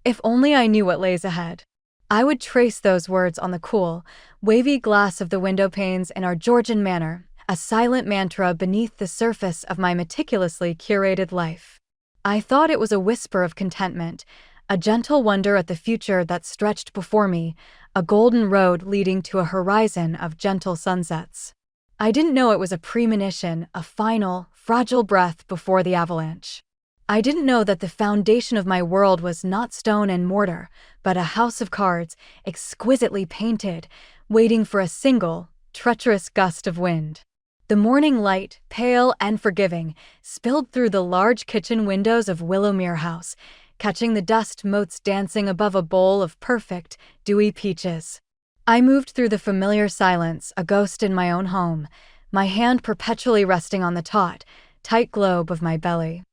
If only I knew what lays ahead. I would trace those words on the cool, wavy glass of the window panes in our Georgian manner, a silent mantra beneath the surface of my meticulously curated life. I thought it was a whisper of contentment, a gentle wonder at the future that stretched before me, a golden road leading to a horizon of gentle sunsets. I didn't know it was a premonition, a final, fragile breath before the avalanche. I didn't know that the foundation of my world was not stone and mortar, but a house of cards, exquisitely painted, waiting for a single, treacherous gust of wind. The morning light, pale and forgiving, spilled through the large kitchen windows of Willowmere House, catching the dust motes dancing above a bowl of perfect, dewy peaches. I moved through the familiar silence, a ghost in my own home, my hand perpetually resting on the tight globe of my belly.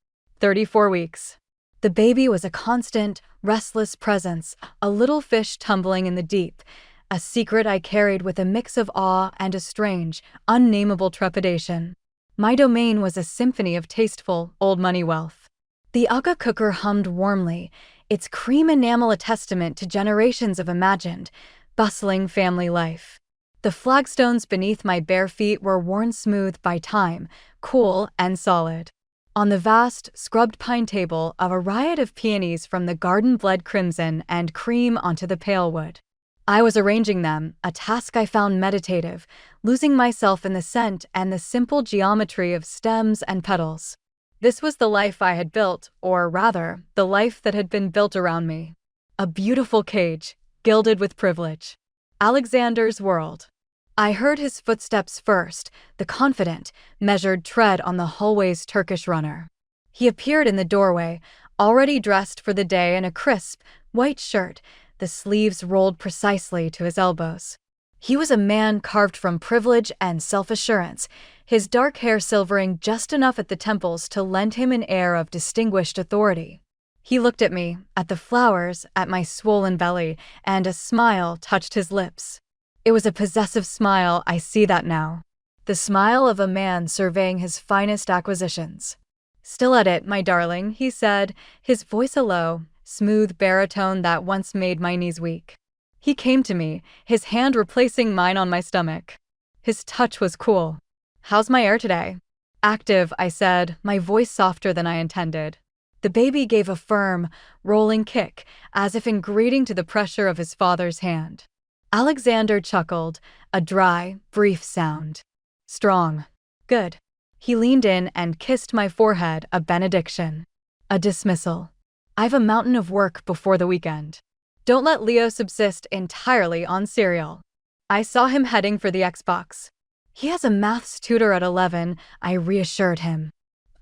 34 weeks. The baby was a constant, restless presence, a little fish tumbling in the deep, a secret I carried with a mix of awe and a strange, unnameable trepidation. My domain was a symphony of tasteful, old-money wealth. The Ugga cooker hummed warmly, its cream enamel a testament to generations of imagined, bustling family life. The flagstones beneath my bare feet were worn smooth by time, cool and solid. On the vast, scrubbed pine table, a riot of peonies from the garden bled crimson and cream onto the pale wood. I was arranging them, a task I found meditative, losing myself in the scent and the simple geometry of stems and petals. This was the life I had built, or rather, the life that had been built around me. A beautiful cage, gilded with privilege. Alexander's world. I heard his footsteps first, the confident, measured tread on the hallway's Turkish runner. He appeared in the doorway, already dressed for the day in a crisp, white shirt, the sleeves rolled precisely to his elbows. He was a man carved from privilege and self-assurance, his dark hair silvering just enough at the temples to lend him an air of distinguished authority. He looked at me, at the flowers, at my swollen belly, and a smile touched his lips. It was a possessive smile, I see that now. The smile of a man surveying his finest acquisitions. "Still at it, my darling," he said, his voice a low, smooth baritone that once made my knees weak. He came to me, his hand replacing mine on my stomach. His touch was cool. "How's my air today?" "Active," I said, my voice softer than I intended. The baby gave a firm, rolling kick, as if in greeting to the pressure of his father's hand. Alexander chuckled, a dry, brief sound. "Strong. Good." He leaned in and kissed my forehead, a benediction. A dismissal. "I've a mountain of work before the weekend. Don't let Leo subsist entirely on cereal." I saw him heading for the Xbox. "He has a maths tutor at 11, I reassured him.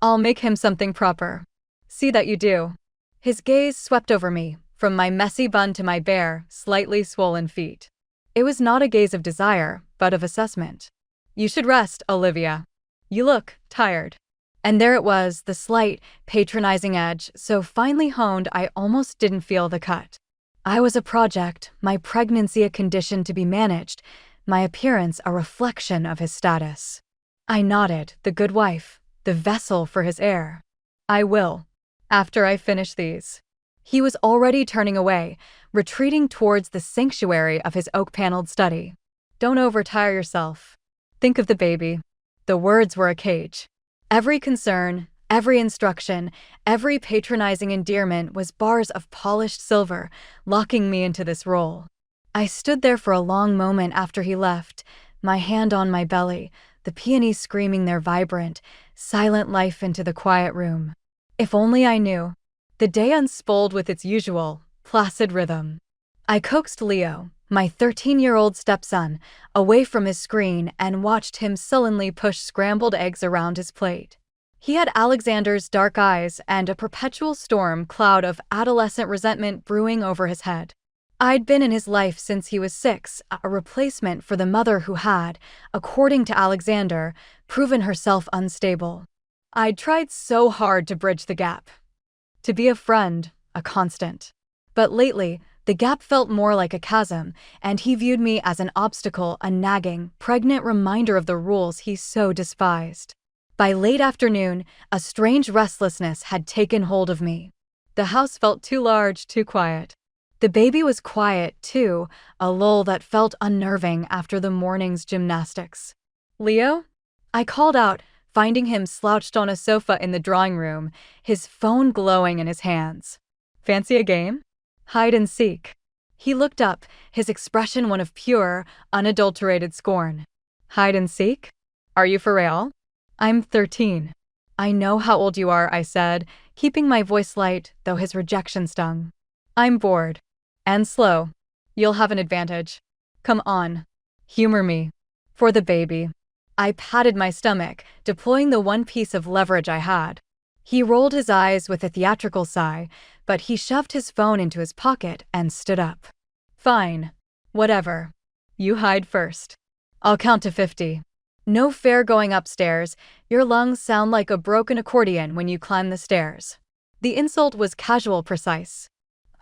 "I'll make him something proper." "See that you do." His gaze swept over me, from my messy bun to my bare, slightly swollen feet. It was not a gaze of desire, but of assessment. "You should rest, Olivia. You look tired." And there it was, the slight, patronizing edge, so finely honed I almost didn't feel the cut. I was a project, my pregnancy a condition to be managed, my appearance a reflection of his status. I nodded, the good wife, the vessel for his heir. "I will. After I finish these." He was already turning away, retreating towards the sanctuary of his oak-paneled study. "Don't overtire yourself. Think of the baby." The words were a cage. Every concern, every instruction, every patronizing endearment was bars of polished silver, locking me into this role. I stood there for a long moment after he left, my hand on my belly, the peonies screaming their vibrant, silent life into the quiet room. If only I knew. The day unspooled with its usual, placid rhythm. I coaxed Leo, my 13-year-old stepson, away from his screen and watched him sullenly push scrambled eggs around his plate. He had Alexander's dark eyes and a perpetual storm cloud of adolescent resentment brewing over his head. I'd been in his life since he was 6, a replacement for the mother who had, according to Alexander, proven herself unstable. I'd tried so hard to bridge the gap. To be a friend, a constant. But lately, the gap felt more like a chasm, and he viewed me as an obstacle, a nagging, pregnant reminder of the rules he so despised. By late afternoon, a strange restlessness had taken hold of me. The house felt too large, too quiet. The baby was quiet, too, a lull that felt unnerving after the morning's gymnastics. "Leo?" I called out, finding him slouched on a sofa in the drawing room, his phone glowing in his hands. "Fancy a game?" "Hide and seek." He looked up, his expression one of pure, unadulterated scorn. "Hide and seek? Are you for real?" "I'm 13. "I know how old you are," I said, keeping my voice light, though his rejection stung. "I'm bored. And slow. You'll have an advantage. Come on. Humor me. For the baby." I patted my stomach, deploying the one piece of leverage I had. He rolled his eyes with a theatrical sigh, but he shoved his phone into his pocket and stood up. "Fine. Whatever. You hide first. I'll count to 50. No fair going upstairs. Your lungs sound like a broken accordion when you climb the stairs." The insult was casual, precise.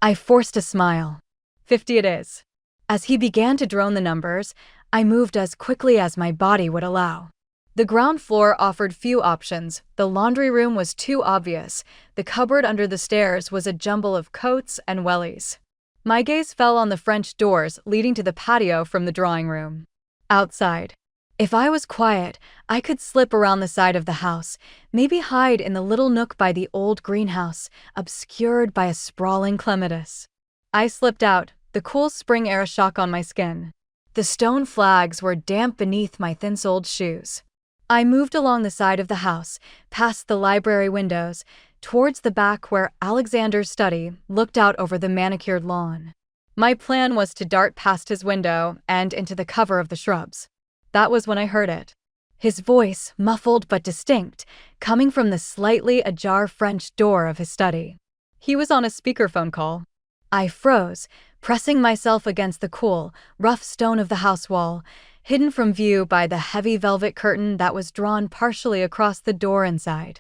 I forced a smile. 50 it is. As he began to drone the numbers, I moved as quickly as my body would allow. The ground floor offered few options. The laundry room was too obvious. The cupboard under the stairs was a jumble of coats and wellies. My gaze fell on the French doors leading to the patio from the drawing room. Outside. If I was quiet, I could slip around the side of the house, maybe hide in the little nook by the old greenhouse, obscured by a sprawling clematis. I slipped out, the cool spring air shock on my skin. The stone flags were damp beneath my thin-soled shoes. I moved along the side of the house, past the library windows, towards the back where Alexander's study looked out over the manicured lawn. My plan was to dart past his window and into the cover of the shrubs. That was when I heard it. His voice, muffled but distinct, coming from the slightly ajar French door of his study. He was on a speakerphone call. I froze, pressing myself against the cool, rough stone of the house wall, hidden from view by the heavy velvet curtain that was drawn partially across the door inside.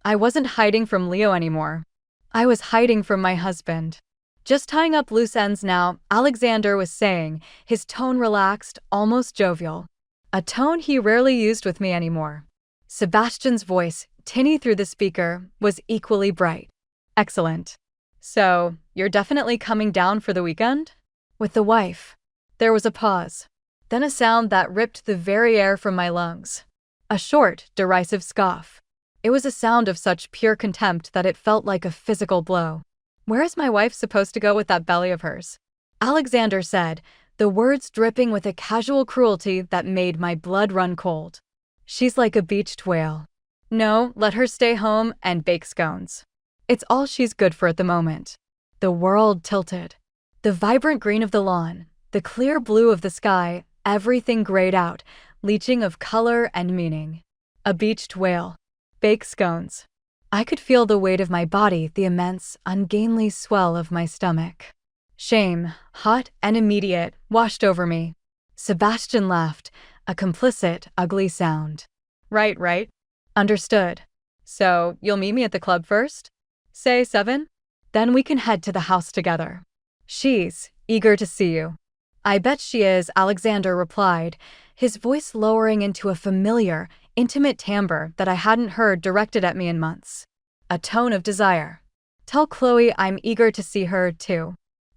I wasn't hiding from Leo anymore. I was hiding from my husband. "Just tying up loose ends now," Alexander was saying, his tone relaxed, almost jovial. A tone he rarely used with me anymore. Sebastian's voice, tinny through the speaker, was equally bright. "Excellent. So, you're definitely coming down for the weekend?" "With the wife." There was a pause. Then a sound that ripped the very air from my lungs. A short, derisive scoff. It was a sound of such pure contempt that it felt like a physical blow. "Where is my wife supposed to go with that belly of hers?" Alexander said, the words dripping with a casual cruelty that made my blood run cold. "She's like a beached whale. No, let her stay home and bake scones. It's all she's good for at the moment." The world tilted. The vibrant green of the lawn, the clear blue of the sky, everything grayed out, leaching of color and meaning. A beached whale. Bake scones. I could feel the weight of my body, the immense, ungainly swell of my stomach. Shame, hot and immediate, washed over me. Sebastian laughed, a complicit, ugly sound. Right. Understood. So, you'll meet me at the club first? Say 7? Then we can head to the house together. She's eager to see you." "I bet she is," Alexander replied, his voice lowering into a familiar, intimate timbre that I hadn't heard directed at me in months. A tone of desire. "Tell Chloe I'm eager to see her, too.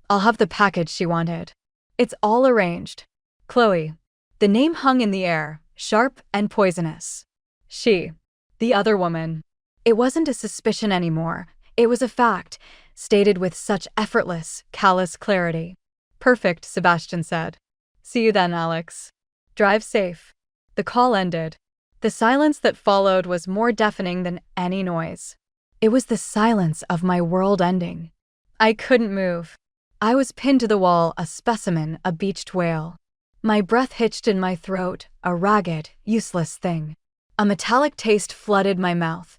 I'll have the package she wanted. It's all arranged." Chloe. The name hung in the air, sharp and poisonous. She. The other woman. It wasn't a suspicion anymore. It was a fact, stated with such effortless, callous clarity. "Perfect," Sebastian said. "See you then, Alex. Drive safe." The call ended. The silence that followed was more deafening than any noise. It was the silence of my world ending. I couldn't move. I was pinned to the wall, a specimen, a beached whale. My breath hitched in my throat, a ragged, useless thing. A metallic taste flooded my mouth.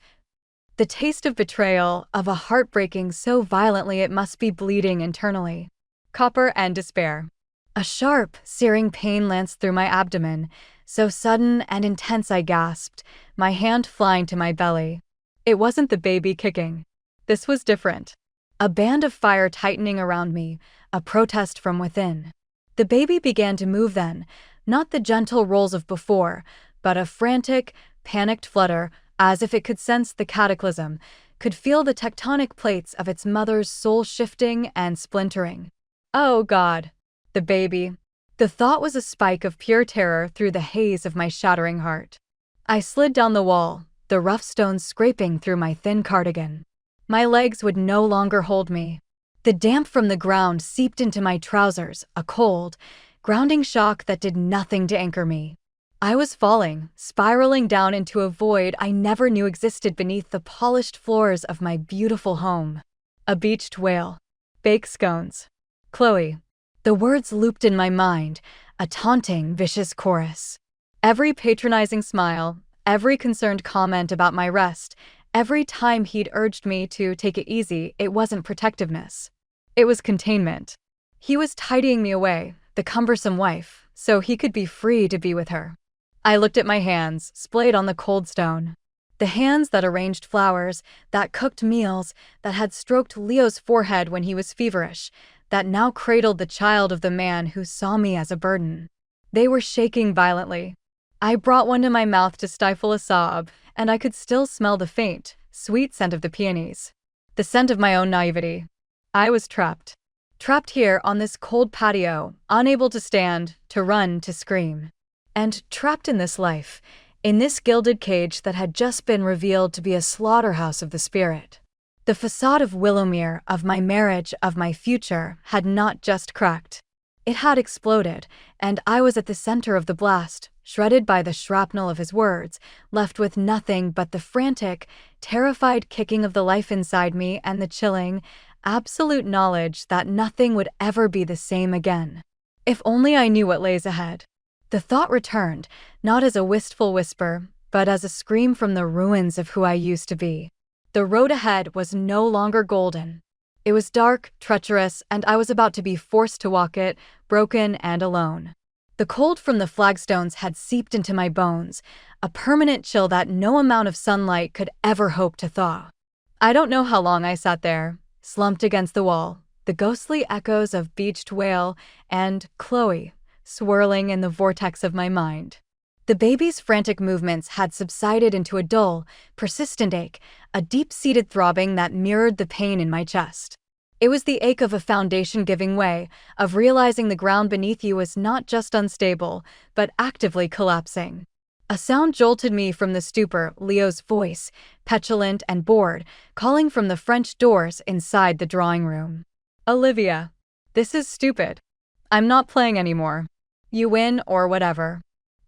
The taste of betrayal, of a heartbreaking so violently it must be bleeding internally. Copper and despair. A sharp, searing pain lanced through my abdomen, so sudden and intense I gasped, my hand flying to my belly. It wasn't the baby kicking. This was different. A band of fire tightening around me, a protest from within. The baby began to move then, not the gentle rolls of before, but a frantic, panicked flutter, as if it could sense the cataclysm, could feel the tectonic plates of its mother's soul shifting and splintering. Oh God, the baby. The thought was a spike of pure terror through the haze of my shattering heart. I slid down the wall, the rough stones scraping through my thin cardigan. My legs would no longer hold me. The damp from the ground seeped into my trousers, a cold, grounding shock that did nothing to anchor me. I was falling, spiraling down into a void I never knew existed beneath the polished floors of my beautiful home. A beached whale. Bake scones. Chloe. The words looped in my mind, a taunting, vicious chorus. Every patronizing smile, every concerned comment about my rest, every time he'd urged me to take it easy, it wasn't protectiveness. It was containment. He was tidying me away, the cumbersome wife, so he could be free to be with her. I looked at my hands, splayed on the cold stone. The hands that arranged flowers, that cooked meals, that had stroked Leo's forehead when he was feverish, that now cradled the child of the man who saw me as a burden. They were shaking violently. I brought one to my mouth to stifle a sob, and I could still smell the faint, sweet scent of the peonies. The scent of my own naivety. I was trapped. Trapped here on this cold patio, unable to stand, to run, to scream. And trapped in this life, in this gilded cage that had just been revealed to be a slaughterhouse of the spirit. The facade of Willowmere, of my marriage, of my future, had not just cracked. It had exploded, and I was at the center of the blast, shredded by the shrapnel of his words, left with nothing but the frantic, terrified kicking of the life inside me and the chilling, absolute knowledge that nothing would ever be the same again. If only I knew what lays ahead. The thought returned, not as a wistful whisper, but as a scream from the ruins of who I used to be. The road ahead was no longer golden. It was dark, treacherous, and I was about to be forced to walk it, broken and alone. The cold from the flagstones had seeped into my bones, a permanent chill that no amount of sunlight could ever hope to thaw. I don't know how long I sat there, slumped against the wall, the ghostly echoes of beached whale and Chloe swirling in the vortex of my mind. The baby's frantic movements had subsided into a dull, persistent ache, a deep-seated throbbing that mirrored the pain in my chest. It was the ache of a foundation giving way, of realizing the ground beneath you was not just unstable, but actively collapsing. A sound jolted me from the stupor, Leo's voice, petulant and bored, calling from the French doors inside the drawing room. "Olivia, this is stupid. I'm not playing anymore. You win or whatever.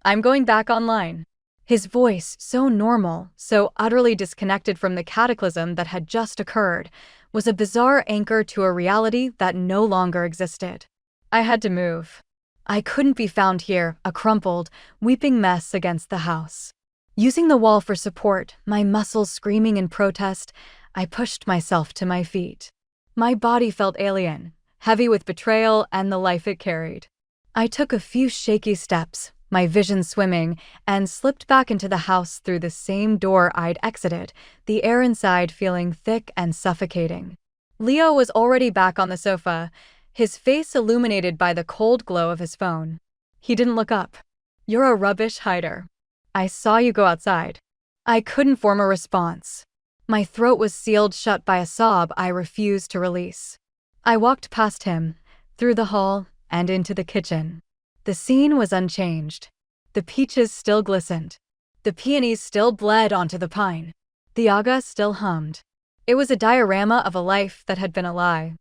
I'm going back online." His voice, so normal, so utterly disconnected from the cataclysm that had just occurred, was a bizarre anchor to a reality that no longer existed. I had to move. I couldn't be found here, a crumpled, weeping mess against the house. Using the wall for support, my muscles screaming in protest, I pushed myself to my feet. My body felt alien, heavy with betrayal and the life it carried. I took a few shaky steps, my vision swimming, and slipped back into the house through the same door I'd exited, the air inside feeling thick and suffocating. Leo was already back on the sofa, his face illuminated by the cold glow of his phone. He didn't look up. "You're a rubbish hider. I saw you go outside." I couldn't form a response. My throat was sealed shut by a sob I refused to release. I walked past him, through the hall, and into the kitchen. The scene was unchanged. The peaches still glistened. The peonies still bled onto the pine. The aga still hummed. It was a diorama of a life that had been a lie.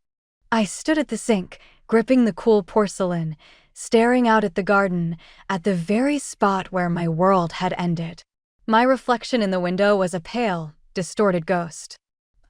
I stood at the sink, gripping the cool porcelain, staring out at the garden, at the very spot where my world had ended. My reflection in the window was a pale, distorted ghost.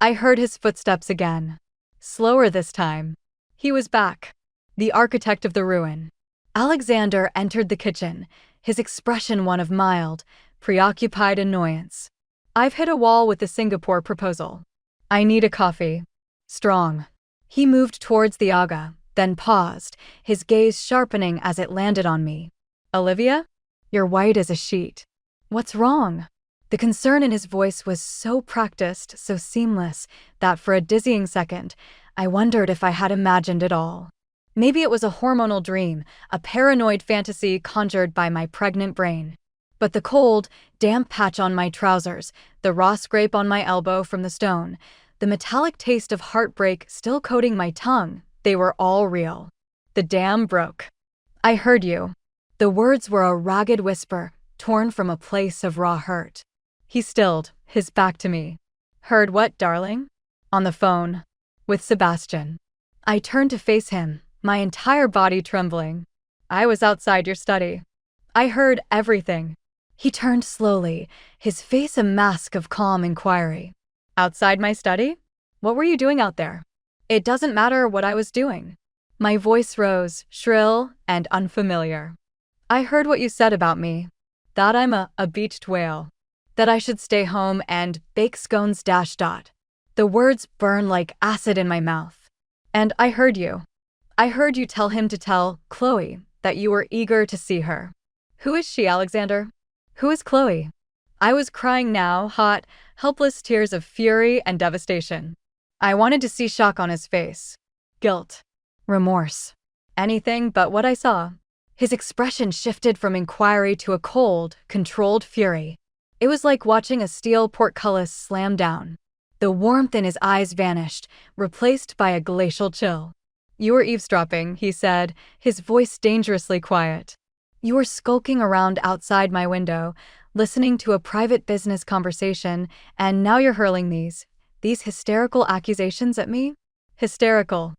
I heard his footsteps again. Slower this time. He was back. The architect of the ruin. Alexander entered the kitchen, his expression one of mild, preoccupied annoyance. "I've hit a wall with the Singapore proposal. I need a coffee. Strong." He moved towards the aga, then paused, his gaze sharpening as it landed on me. "Olivia? You're white as a sheet. What's wrong?" The concern in his voice was so practiced, so seamless, that for a dizzying second, I wondered if I had imagined it all. Maybe it was a hormonal dream, a paranoid fantasy conjured by my pregnant brain. But the cold, damp patch on my trousers, the raw scrape on my elbow from the stone, the metallic taste of heartbreak still coating my tongue, they were all real. The dam broke. I heard you. The words were a ragged whisper, torn from a place of raw hurt. He stilled, his back to me. Heard what, darling? On the phone. With Sebastian. I turned to face him, my entire body trembling. I was outside your study. I heard everything. He turned slowly, his face a mask of calm inquiry. Outside my study? What were you doing out there? It doesn't matter what I was doing. My voice rose, shrill and unfamiliar. I heard what you said about me. That I'm a beached whale. That I should stay home and bake scones . The words burn like acid in my mouth. And I heard you. I heard you tell him to tell Chloe that you were eager to see her. Who is she, Alexander? Who is Chloe? I was crying now, hot, helpless tears of fury and devastation. I wanted to see shock on his face. Guilt. Remorse. Anything but what I saw. His expression shifted from inquiry to a cold, controlled fury. It was like watching a steel portcullis slam down. The warmth in his eyes vanished, replaced by a glacial chill. You were eavesdropping, he said, his voice dangerously quiet. You were skulking around outside my window, listening to a private business conversation, and now you're hurling these hysterical accusations at me? Hysterical.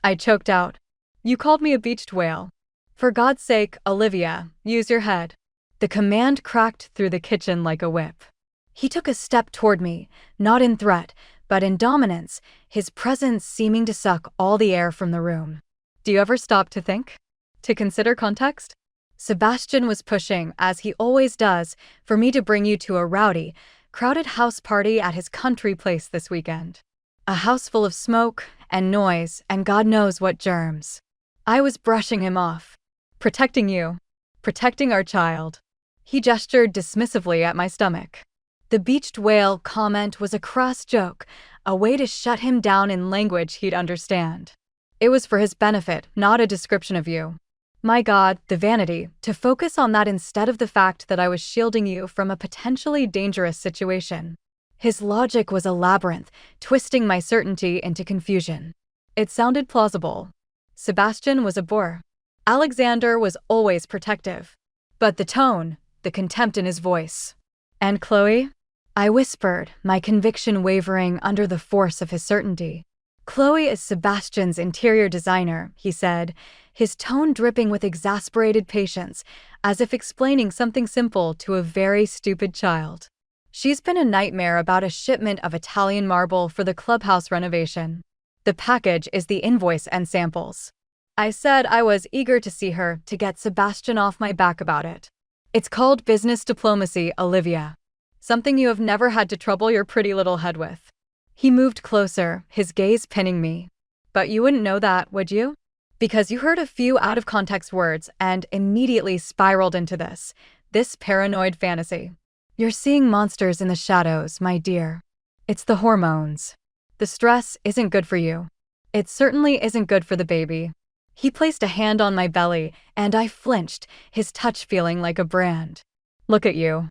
I choked out. You called me a beached whale. For God's sake, Olivia, use your head. The command cracked through the kitchen like a whip. He took a step toward me, not in threat, but in dominance, his presence seeming to suck all the air from the room. Do you ever stop to think? To consider context? Sebastian was pushing, as he always does, for me to bring you to a rowdy, crowded house party at his country place this weekend. A house full of smoke and noise and God knows what germs. I was brushing him off. Protecting you. Protecting our child. He gestured dismissively at my stomach. The beached whale comment was a crass joke, a way to shut him down in language he'd understand. It was for his benefit, not a description of you. My God, the vanity, to focus on that instead of the fact that I was shielding you from a potentially dangerous situation. His logic was a labyrinth, twisting my certainty into confusion. It sounded plausible. Sebastian was a bore. Alexander was always protective. But the tone, the contempt in his voice. And Chloe? I whispered, my conviction wavering under the force of his certainty. Chloe is Sebastian's interior designer, he said, his tone dripping with exasperated patience, as if explaining something simple to a very stupid child. She's been a nightmare about a shipment of Italian marble for the clubhouse renovation. The package is the invoice and samples. I said I was eager to see her to get Sebastian off my back about it. It's called business diplomacy, Olivia. Something you have never had to trouble your pretty little head with. He moved closer, his gaze pinning me. But you wouldn't know that, would you? Because you heard a few out-of-context words and immediately spiraled into this paranoid fantasy. You're seeing monsters in the shadows, my dear. It's the hormones. The stress isn't good for you. It certainly isn't good for the baby. He placed a hand on my belly, and I flinched, his touch feeling like a brand. Look at you.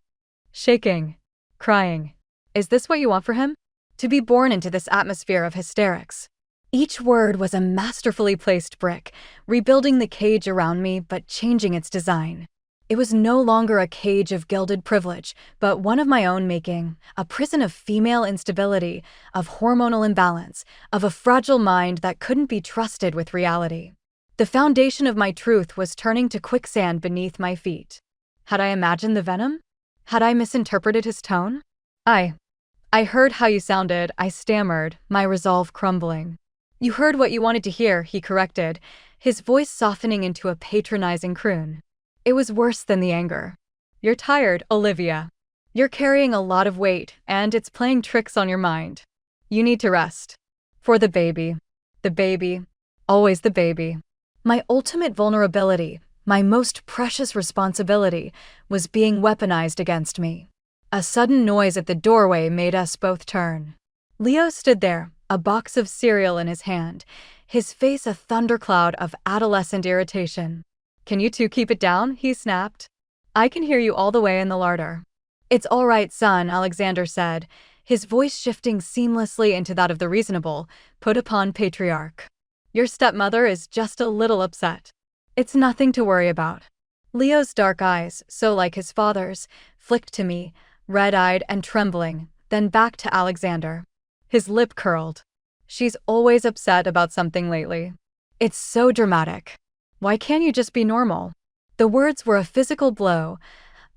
Shaking. Crying. Is this what you want for him? To be born into this atmosphere of hysterics. Each word was a masterfully placed brick, rebuilding the cage around me but changing its design. It was no longer a cage of gilded privilege, but one of my own making, a prison of female instability, of hormonal imbalance, of a fragile mind that couldn't be trusted with reality. The foundation of my truth was turning to quicksand beneath my feet. Had I imagined the venom? Had I misinterpreted his tone? I heard how you sounded, I stammered, my resolve crumbling. You heard what you wanted to hear, he corrected, his voice softening into a patronizing croon. It was worse than the anger. You're tired, Olivia. You're carrying a lot of weight, and it's playing tricks on your mind. You need to rest. For the baby. The baby. Always the baby. My ultimate vulnerability, my most precious responsibility, was being weaponized against me. A sudden noise at the doorway made us both turn. Leo stood there, a box of cereal in his hand, his face a thundercloud of adolescent irritation. Can you two keep it down? He snapped. I can hear you all the way in the larder. It's all right, son, Alexander said, his voice shifting seamlessly into that of the reasonable, put-upon patriarch. Your stepmother is just a little upset. It's nothing to worry about. Leo's dark eyes, so like his father's, flicked to me, red-eyed and trembling, then back to Alexander. His lip curled. She's always upset about something lately. It's so dramatic. Why can't you just be normal? The words were a physical blow.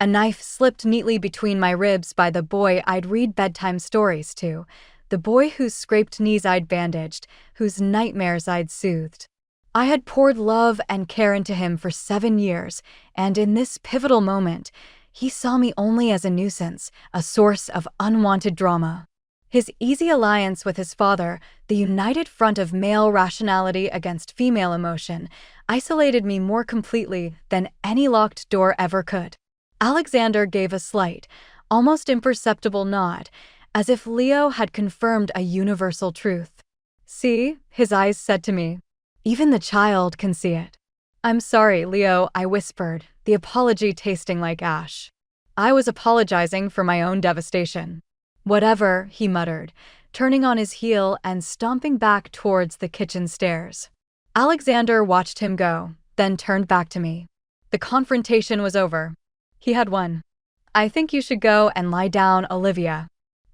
A knife slipped neatly between my ribs by the boy I'd read bedtime stories to, the boy whose scraped knees I'd bandaged, whose nightmares I'd soothed. I had poured love and care into him for 7 years, and in this pivotal moment, he saw me only as a nuisance, a source of unwanted drama. His easy alliance with his father, the united front of male rationality against female emotion, isolated me more completely than any locked door ever could. Alexander gave a slight, almost imperceptible nod, as if Leo had confirmed a universal truth. See, his eyes said to me. Even the child can see it. I'm sorry, Leo, I whispered, the apology tasting like ash. I was apologizing for my own devastation. Whatever, he muttered, turning on his heel and stomping back towards the kitchen stairs. Alexander watched him go, then turned back to me. The confrontation was over. He had won. I think you should go and lie down, Olivia.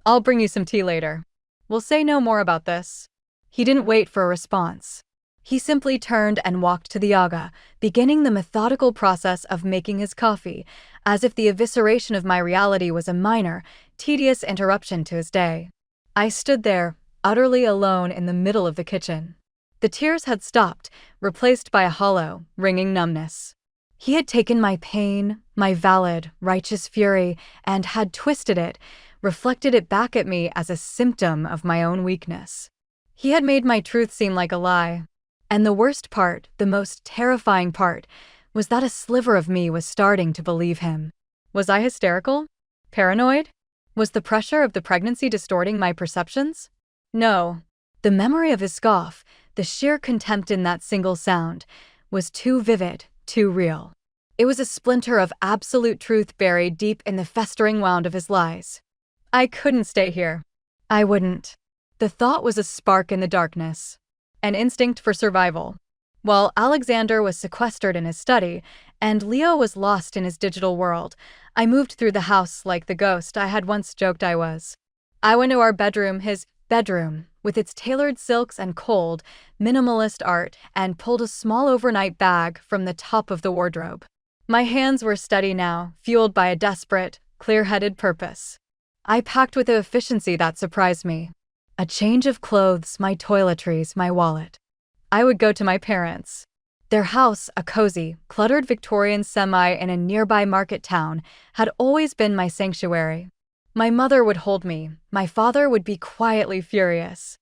I'll bring you some tea later. We'll say no more about this. He didn't wait for a response. He simply turned and walked to the aga, beginning the methodical process of making his coffee, as if the evisceration of my reality was a minor, tedious interruption to his day. I stood there, utterly alone in the middle of the kitchen. The tears had stopped, replaced by a hollow, ringing numbness. He had taken my pain, my valid, righteous fury, and had twisted it, reflected it back at me as a symptom of my own weakness. He had made my truth seem like a lie. And the worst part, the most terrifying part, was that a sliver of me was starting to believe him. Was I hysterical? Paranoid? Was the pressure of the pregnancy distorting my perceptions? No. The memory of his scoff, the sheer contempt in that single sound, was too vivid, too real. It was a splinter of absolute truth buried deep in the festering wound of his lies. I couldn't stay here. I wouldn't. The thought was a spark in the darkness. An instinct for survival. While Alexander was sequestered in his study, and Leo was lost in his digital world, I moved through the house like the ghost I had once joked I was. I went to our bedroom, his bedroom, with its tailored silks and cold, minimalist art, and pulled a small overnight bag from the top of the wardrobe. My hands were steady now, fueled by a desperate, clear-headed purpose. I packed with an efficiency that surprised me. A change of clothes, my toiletries, my wallet. I would go to my parents. Their house, a cozy, cluttered Victorian semi in a nearby market town, had always been my sanctuary. My mother would hold me. My father would be quietly furious.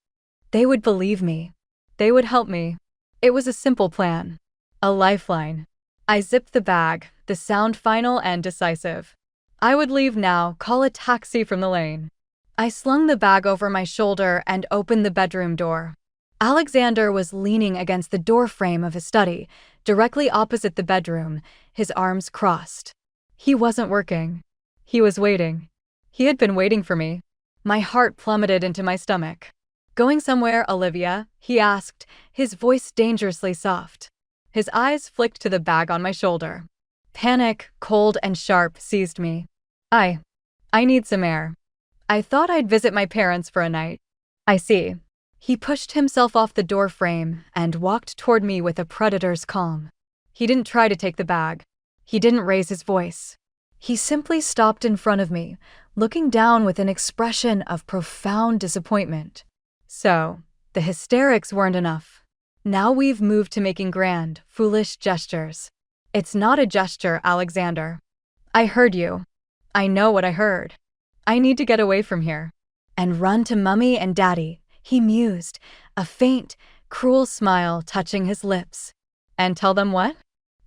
They would believe me. They would help me. It was a simple plan. A lifeline. I zipped the bag, the sound final and decisive. I would leave now, call a taxi from the lane. I slung the bag over my shoulder and opened the bedroom door. Alexander was leaning against the doorframe of his study, directly opposite the bedroom, his arms crossed. He wasn't working. He was waiting. He had been waiting for me. My heart plummeted into my stomach. Going somewhere, Olivia? He asked, his voice dangerously soft. His eyes flicked to the bag on my shoulder. Panic, cold and sharp, seized me. I need some air. I thought I'd visit my parents for a night. I see. He pushed himself off the doorframe and walked toward me with a predator's calm. He didn't try to take the bag. He didn't raise his voice. He simply stopped in front of me, looking down with an expression of profound disappointment. So, the hysterics weren't enough. Now we've moved to making grand, foolish gestures. It's not a gesture, Alexander. I heard you. I know what I heard. I need to get away from here. And run to Mummy and Daddy, he mused, a faint, cruel smile touching his lips. And tell them what?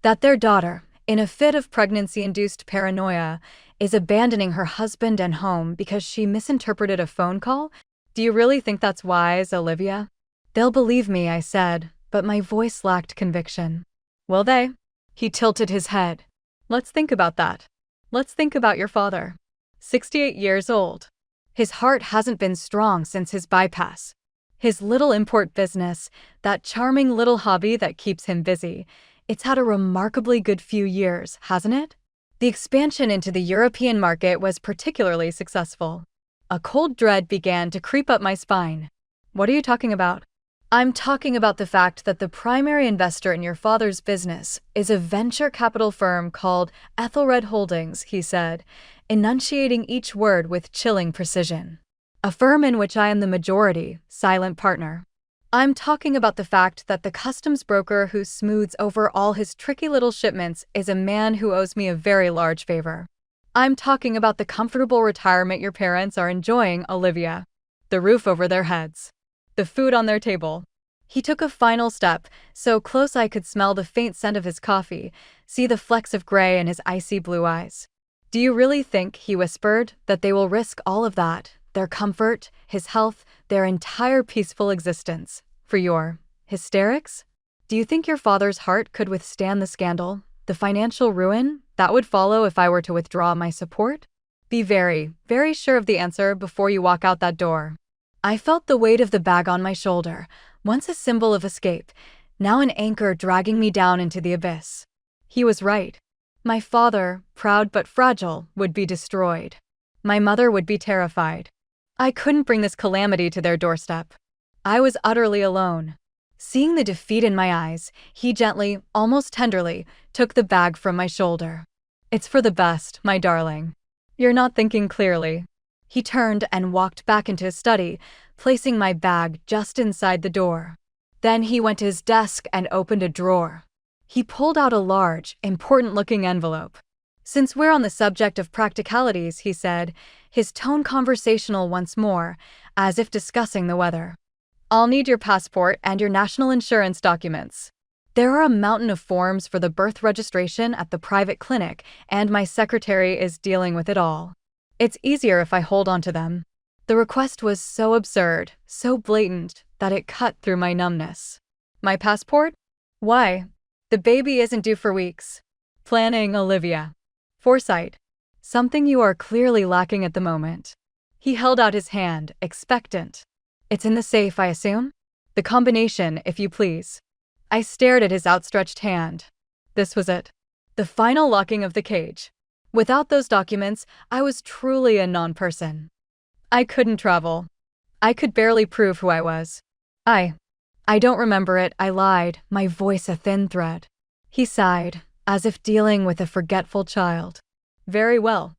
That their daughter, in a fit of pregnancy-induced paranoia, is abandoning her husband and home because she misinterpreted a phone call? Do you really think that's wise, Olivia? They'll believe me, I said, but my voice lacked conviction. Will they? He tilted his head. Let's think about that. Let's think about your father. 68 years old. His heart hasn't been strong since his bypass. His little import business, that charming little hobby that keeps him busy, it's had a remarkably good few years, hasn't it? The expansion into the European market was particularly successful. A cold dread began to creep up my spine. What are you talking about? I'm talking about the fact that the primary investor in your father's business is a venture capital firm called Ethelred Holdings, he said, enunciating each word with chilling precision. A firm in which I am the majority, silent partner. I'm talking about the fact that the customs broker who smooths over all his tricky little shipments is a man who owes me a very large favor. I'm talking about the comfortable retirement your parents are enjoying, Olivia. The roof over their heads. The food on their table. He took a final step, so close I could smell the faint scent of his coffee, see the flecks of gray in his icy blue eyes. Do you really think, he whispered, that they will risk all of that, their comfort, his health, their entire peaceful existence, for your hysterics? Do you think your father's heart could withstand the scandal, the financial ruin, that would follow if I were to withdraw my support? Be very, very sure of the answer before you walk out that door. I felt the weight of the bag on my shoulder, once a symbol of escape, now an anchor dragging me down into the abyss. He was right. My father, proud but fragile, would be destroyed. My mother would be terrified. I couldn't bring this calamity to their doorstep. I was utterly alone. Seeing the defeat in my eyes, he gently, almost tenderly, took the bag from my shoulder. It's for the best, my darling. You're not thinking clearly. He turned and walked back into his study, placing my bag just inside the door. Then he went to his desk and opened a drawer. He pulled out a large, important-looking envelope. Since we're on the subject of practicalities, he said, his tone conversational once more, as if discussing the weather. I'll need your passport and your national insurance documents. There are a mountain of forms for the birth registration at the private clinic, and my secretary is dealing with it all. It's easier if I hold on to them. The request was so absurd, so blatant, that it cut through my numbness. My passport? Why? The baby isn't due for weeks. Planning, Olivia. Foresight. Something you are clearly lacking at the moment. He held out his hand, expectant. It's in the safe, I assume? The combination, if you please. I stared at his outstretched hand. This was it. The final locking of the cage. Without those documents, I was truly a non-person. I couldn't travel. I could barely prove who I was. I don't remember it, I lied, my voice a thin thread. He sighed, as if dealing with a forgetful child. Very well.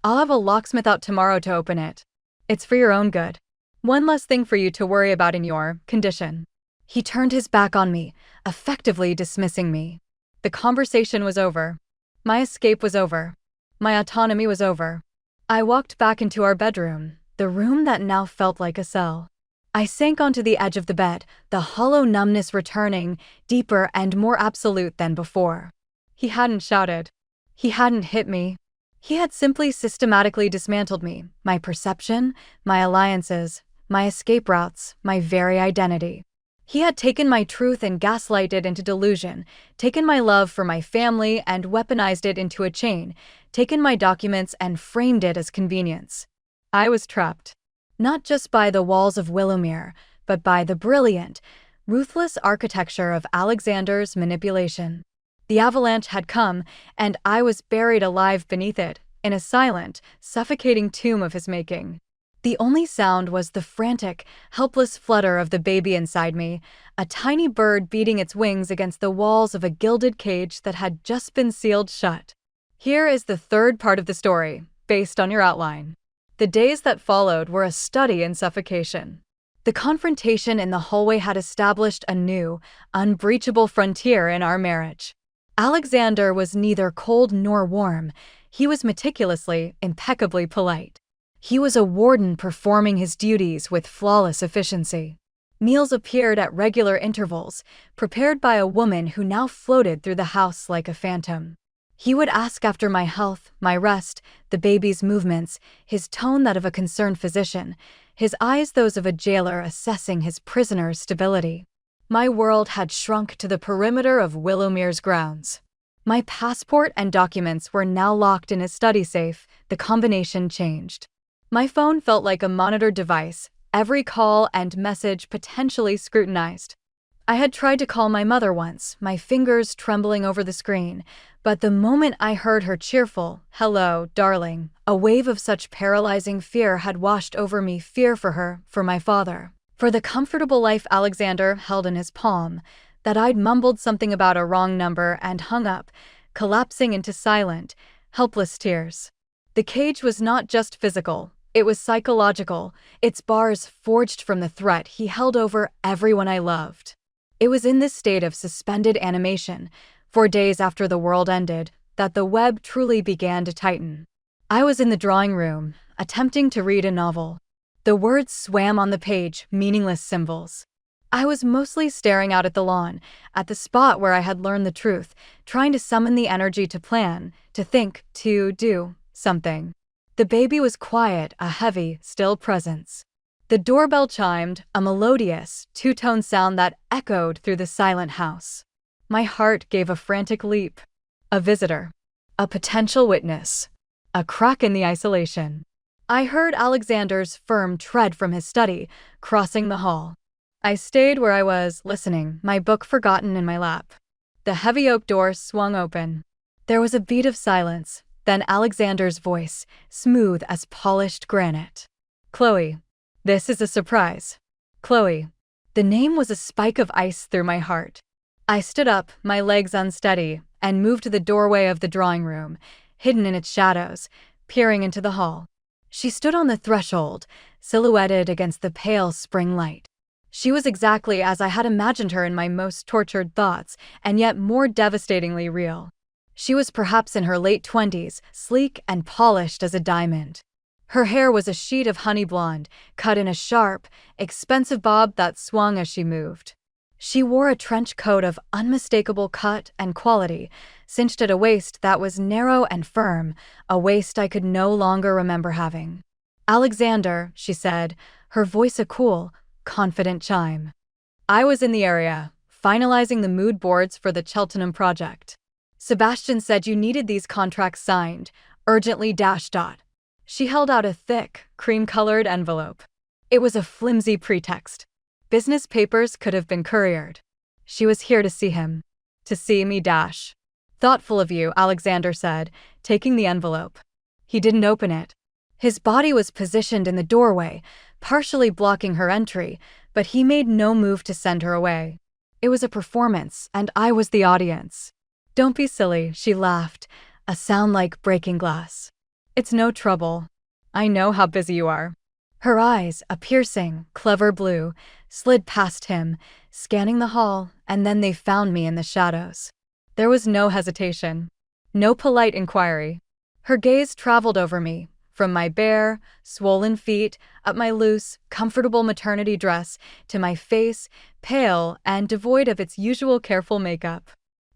I'll have a locksmith out tomorrow to open it. It's for your own good. One less thing for you to worry about in your condition. He turned his back on me, effectively dismissing me. The conversation was over. My escape was over. My autonomy was over. I walked back into our bedroom, the room that now felt like a cell. I sank onto the edge of the bed, the hollow numbness returning, deeper and more absolute than before. He hadn't shouted. He hadn't hit me. He had simply systematically dismantled me, my perception, my alliances, my escape routes, my very identity. He had taken my truth and gaslighted it into delusion, taken my love for my family and weaponized it into a chain, taken my documents and framed it as convenience. I was trapped. Not just by the walls of Willowmere, but by the brilliant, ruthless architecture of Alexander's manipulation. The avalanche had come, and I was buried alive beneath it, in a silent, suffocating tomb of his making. The only sound was the frantic, helpless flutter of the baby inside me, a tiny bird beating its wings against the walls of a gilded cage that had just been sealed shut. Here is the third part of the story, based on your outline. The days that followed were a study in suffocation. The confrontation in the hallway had established a new, unbreachable frontier in our marriage. Alexander was neither cold nor warm. He was meticulously, impeccably polite. He was a warden performing his duties with flawless efficiency. Meals appeared at regular intervals, prepared by a woman who now floated through the house like a phantom. He would ask after my health, my rest, the baby's movements, his tone that of a concerned physician, his eyes those of a jailer assessing his prisoner's stability. My world had shrunk to the perimeter of Willowmere's grounds. My passport and documents were now locked in his study safe. The combination changed. My phone felt like a monitored device, every call and message potentially scrutinized. I had tried to call my mother once, my fingers trembling over the screen, but the moment I heard her cheerful, "Hello, darling," a wave of such paralyzing fear had washed over me, fear for her, for my father, for the comfortable life Alexander held in his palm, that I'd mumbled something about a wrong number and hung up, collapsing into silent, helpless tears. The cage was not just physical, it was psychological, its bars forged from the threat he held over everyone I loved. It was in this state of suspended animation, for days after the world ended, that the web truly began to tighten. I was in the drawing room, attempting to read a novel. The words swam on the page, meaningless symbols. I was mostly staring out at the lawn, at the spot where I had learned the truth, trying to summon the energy to plan, to think, to do something. The baby was quiet, a heavy, still presence. The doorbell chimed, a melodious, two-tone sound that echoed through the silent house. My heart gave a frantic leap. A visitor. A potential witness. A crack in the isolation. I heard Alexander's firm tread from his study, crossing the hall. I stayed where I was, listening, my book forgotten in my lap. The heavy oak door swung open. There was a beat of silence, then Alexander's voice, smooth as polished granite. "Chloe. This is a surprise. Chloe." The name was a spike of ice through my heart. I stood up, my legs unsteady, and moved to the doorway of the drawing room, hidden in its shadows, peering into the hall. She stood on the threshold, silhouetted against the pale spring light. She was exactly as I had imagined her in my most tortured thoughts, and yet more devastatingly real. She was perhaps in her late 20s, sleek and polished as a diamond. Her hair was a sheet of honey blonde, cut in a sharp, expensive bob that swung as she moved. She wore a trench coat of unmistakable cut and quality, cinched at a waist that was narrow and firm, a waist I could no longer remember having. "Alexander," she said, her voice a cool, confident chime. I was in the area, finalizing the mood boards for the Cheltenham project. "Sebastian said you needed these contracts signed, urgently dash dot." She held out a thick, cream-colored envelope. It was a flimsy pretext. Business papers could have been couriered. She was here to see him. To see me dash. "Thoughtful of you," Alexander said, taking the envelope. He didn't open it. His body was positioned in the doorway, partially blocking her entry, but he made no move to send her away. It was a performance, and I was the audience. "Don't be silly," she laughed, a sound like breaking glass. "It's no trouble. I know how busy you are." Her eyes, a piercing, clever blue, slid past him, scanning the hall, and then they found me in the shadows. There was no hesitation. No polite inquiry. Her gaze traveled over me, from my bare, swollen feet, up my loose, comfortable maternity dress, to my face, pale and devoid of its usual careful makeup.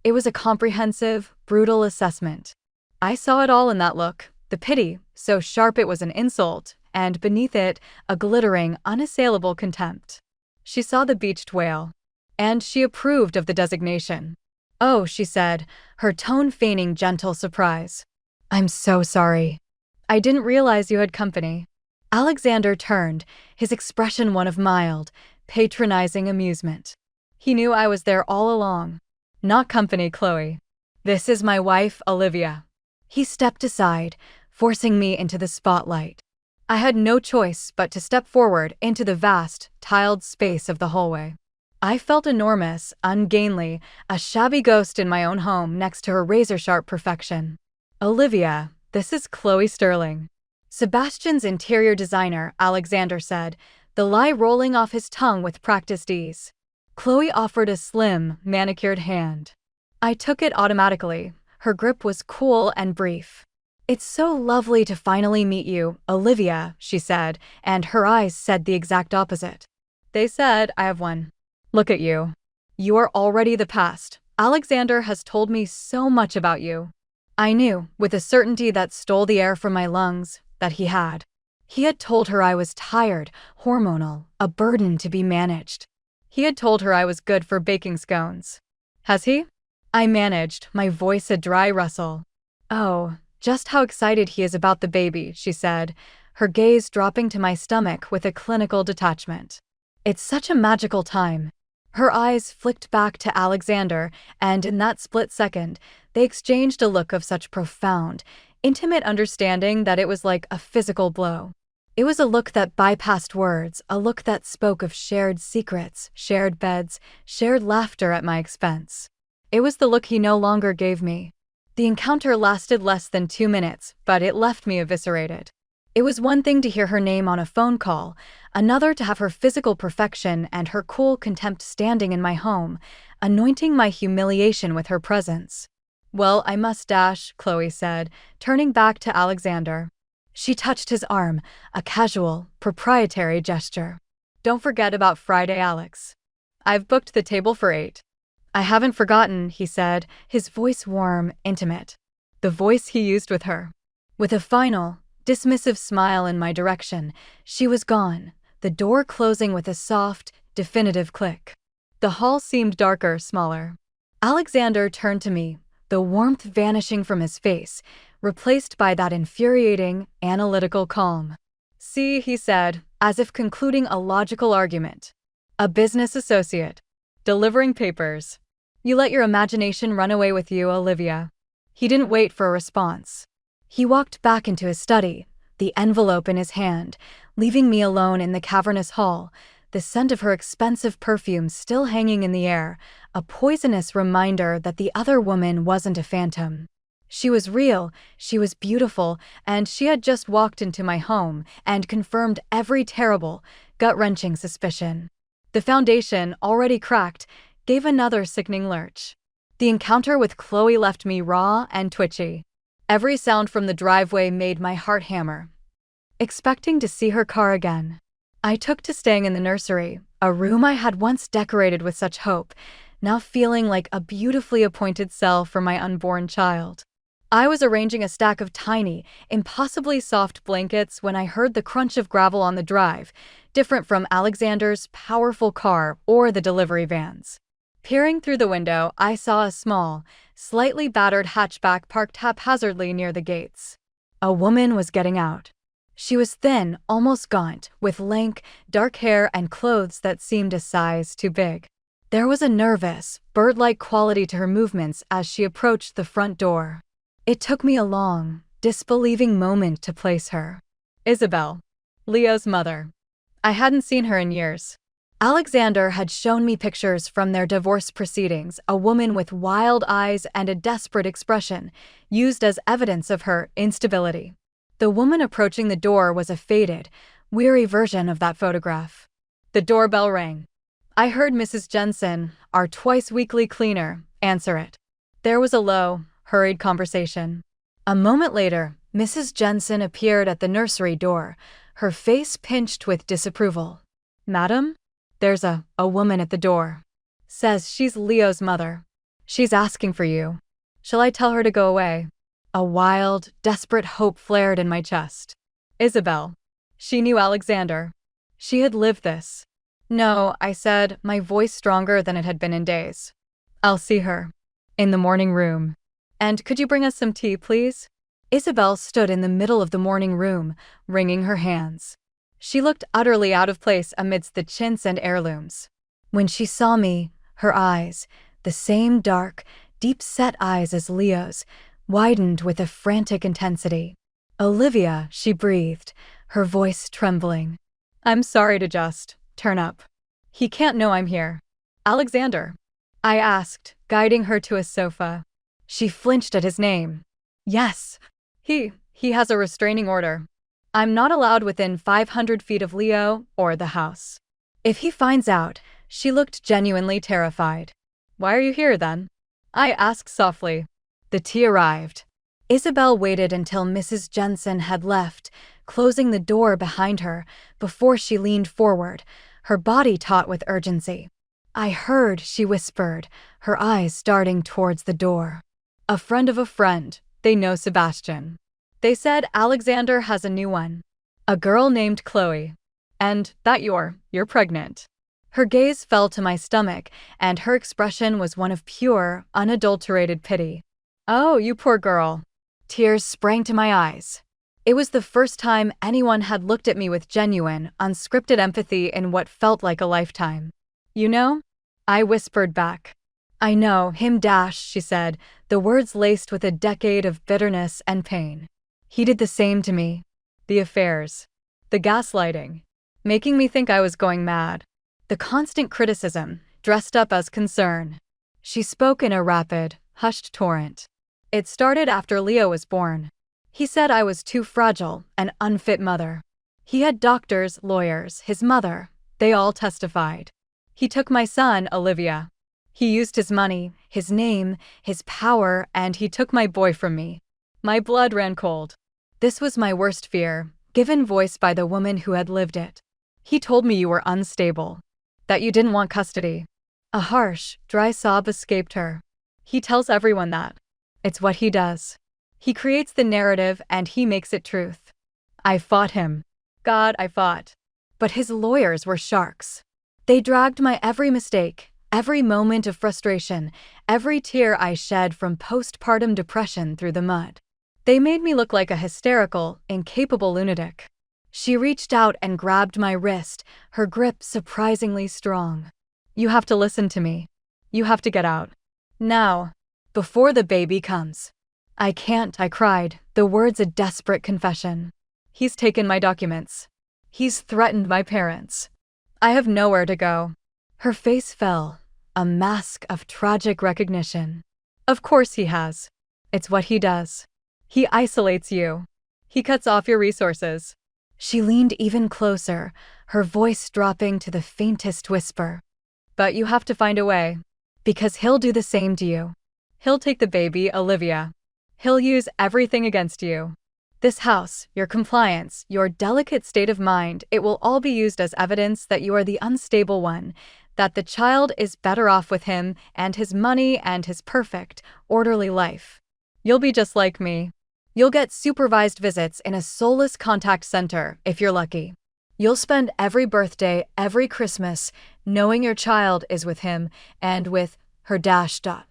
It was a comprehensive, brutal assessment. I saw it all in that look, the pity, so sharp it was an insult, and beneath it, a glittering, unassailable contempt. She saw the beached whale. And she approved of the designation. "Oh," she said, her tone feigning gentle surprise. "I'm so sorry. I didn't realize you had company." Alexander turned, his expression one of mild, patronizing amusement. He knew I was there all along. "Not company, Chloe. This is my wife, Olivia." He stepped aside, forcing me into the spotlight. I had no choice but to step forward into the vast, tiled space of the hallway. I felt enormous, ungainly, a shabby ghost in my own home next to her razor-sharp perfection. "Olivia, this is Chloe Sterling." "Sebastian's interior designer," Alexander said, the lie rolling off his tongue with practiced ease. Chloe offered a slim, manicured hand. I took it automatically. Her grip was cool and brief. "It's so lovely to finally meet you, Olivia," she said, and her eyes said the exact opposite. "They said I have one. Look at you. You are already the past. Alexander has told me so much about you." I knew, with a certainty that stole the air from my lungs, that he had. He had told her I was tired, hormonal, a burden to be managed. He had told her I was good for baking scones. Has he? I managed, my voice a dry rustle. "Oh, just how excited he is about the baby," she said, her gaze dropping to my stomach with a clinical detachment. "It's such a magical time." Her eyes flicked back to Alexander, and in that split second, they exchanged a look of such profound, intimate understanding that it was like a physical blow. It was a look that bypassed words, a look that spoke of shared secrets, shared beds, shared laughter at my expense. It was the look he no longer gave me. The encounter lasted less than 2 minutes, but it left me eviscerated. It was one thing to hear her name on a phone call, another to have her physical perfection and her cool contempt standing in my home, anointing my humiliation with her presence. "Well, I must dash," Chloe said, turning back to Alexander. She touched his arm, a casual, proprietary gesture. "Don't forget about Friday, Alex. I've booked the table for 8. "I haven't forgotten," he said, his voice warm, intimate. The voice he used with her. With a final, dismissive smile in my direction, she was gone, the door closing with a soft, definitive click. The hall seemed darker, smaller. Alexander turned to me, the warmth vanishing from his face, replaced by that infuriating, analytical calm. "See," he said, as if concluding a logical argument. "A business associate. Delivering papers. You let your imagination run away with you, Olivia." He didn't wait for a response. He walked back into his study, the envelope in his hand, leaving me alone in the cavernous hall, the scent of her expensive perfume still hanging in the air, a poisonous reminder that the other woman wasn't a phantom. She was real, she was beautiful, and she had just walked into my home and confirmed every terrible, gut-wrenching suspicion. The foundation, already cracked, gave another sickening lurch. The encounter with Chloe left me raw and twitchy. Every sound from the driveway made my heart hammer. Expecting to see her car again, I took to staying in the nursery, a room I had once decorated with such hope, now feeling like a beautifully appointed cell for my unborn child. I was arranging a stack of tiny, impossibly soft blankets when I heard the crunch of gravel on the drive, different from Alexander's powerful car or the delivery vans. Peering through the window, I saw a small, slightly battered hatchback parked haphazardly near the gates. A woman was getting out. She was thin, almost gaunt, with lank, dark hair and clothes that seemed a size too big. There was a nervous, bird-like quality to her movements as she approached the front door. It took me a long, disbelieving moment to place her. Isabel, Leo's mother. I hadn't seen her in years. Alexander had shown me pictures from their divorce proceedings, a woman with wild eyes and a desperate expression, used as evidence of her instability. The woman approaching the door was a faded, weary version of that photograph. The doorbell rang. I heard Mrs. Jensen, our twice-weekly cleaner, answer it. There was a low, hurried conversation. A moment later, Mrs. Jensen appeared at the nursery door, her face pinched with disapproval. "Madam? There's a woman at the door. Says she's Leo's mother. She's asking for you. Shall I tell her to go away?" A wild, desperate hope flared in my chest. Isabel. She knew Alexander. She had lived this. "No," I said, my voice stronger than it had been in days. "I'll see her. In the morning room. And could you bring us some tea, please?" Isabel stood in the middle of the morning room, wringing her hands. She looked utterly out of place amidst the chintz and heirlooms. When she saw me, her eyes, the same dark, deep-set eyes as Leo's, widened with a frantic intensity. "Olivia," she breathed, her voice trembling. "I'm sorry to just turn up. He can't know I'm here." "Alexander?" I asked, guiding her to a sofa. She flinched at his name. "Yes. He has a restraining order. I'm not allowed within 500 feet of Leo or the house. If he finds out," she looked genuinely terrified. "Why are you here, then?" I asked softly. The tea arrived. Isabel waited until Mrs. Jensen had left, closing the door behind her, before she leaned forward, her body taut with urgency. "I heard," she whispered, her eyes darting towards the door. "A friend of a friend. They know Sebastian. They said Alexander has a new one. A girl named Chloe. And that you're pregnant." Her gaze fell to my stomach, and her expression was one of pure, unadulterated pity. "Oh, you poor girl." Tears sprang to my eyes. It was the first time anyone had looked at me with genuine, unscripted empathy in what felt like a lifetime. "You know?" I whispered back. "I know him dash," she said, the words laced with a decade of bitterness and pain. "He did the same to me. The affairs. The gaslighting. Making me think I was going mad. The constant criticism, dressed up as concern." She spoke in a rapid, hushed torrent. "It started after Leo was born. He said I was too fragile, an unfit mother. He had doctors, lawyers, his mother. They all testified. He took my son, Olivia. He used his money, his name, his power, and he took my boy from me." My blood ran cold. This was my worst fear, given voice by the woman who had lived it. "He told me you were unstable. That you didn't want custody." A harsh, dry sob escaped her. "He tells everyone that. It's what he does. He creates the narrative and he makes it truth." I fought him. God, I fought. But his lawyers were sharks. They dragged my every mistake, every moment of frustration, every tear I shed from postpartum depression through the mud. They made me look like a hysterical, incapable lunatic. She reached out and grabbed my wrist, her grip surprisingly strong. "You have to listen to me. You have to get out. Now. Before the baby comes." "I can't," I cried, the words a desperate confession. "He's taken my documents. He's threatened my parents. I have nowhere to go." Her face fell, a mask of tragic recognition. "Of course he has. It's what he does. He isolates you. He cuts off your resources." She leaned even closer, her voice dropping to the faintest whisper. "But you have to find a way. Because he'll do the same to you. He'll take the baby, Olivia. He'll use everything against you. This house, your compliance, your delicate state of mind, it will all be used as evidence that you are the unstable one, that the child is better off with him and his money and his perfect, orderly life. You'll be just like me. You'll get supervised visits in a soulless contact center if you're lucky. You'll spend every birthday, every Christmas, knowing your child is with him and with her dash dot."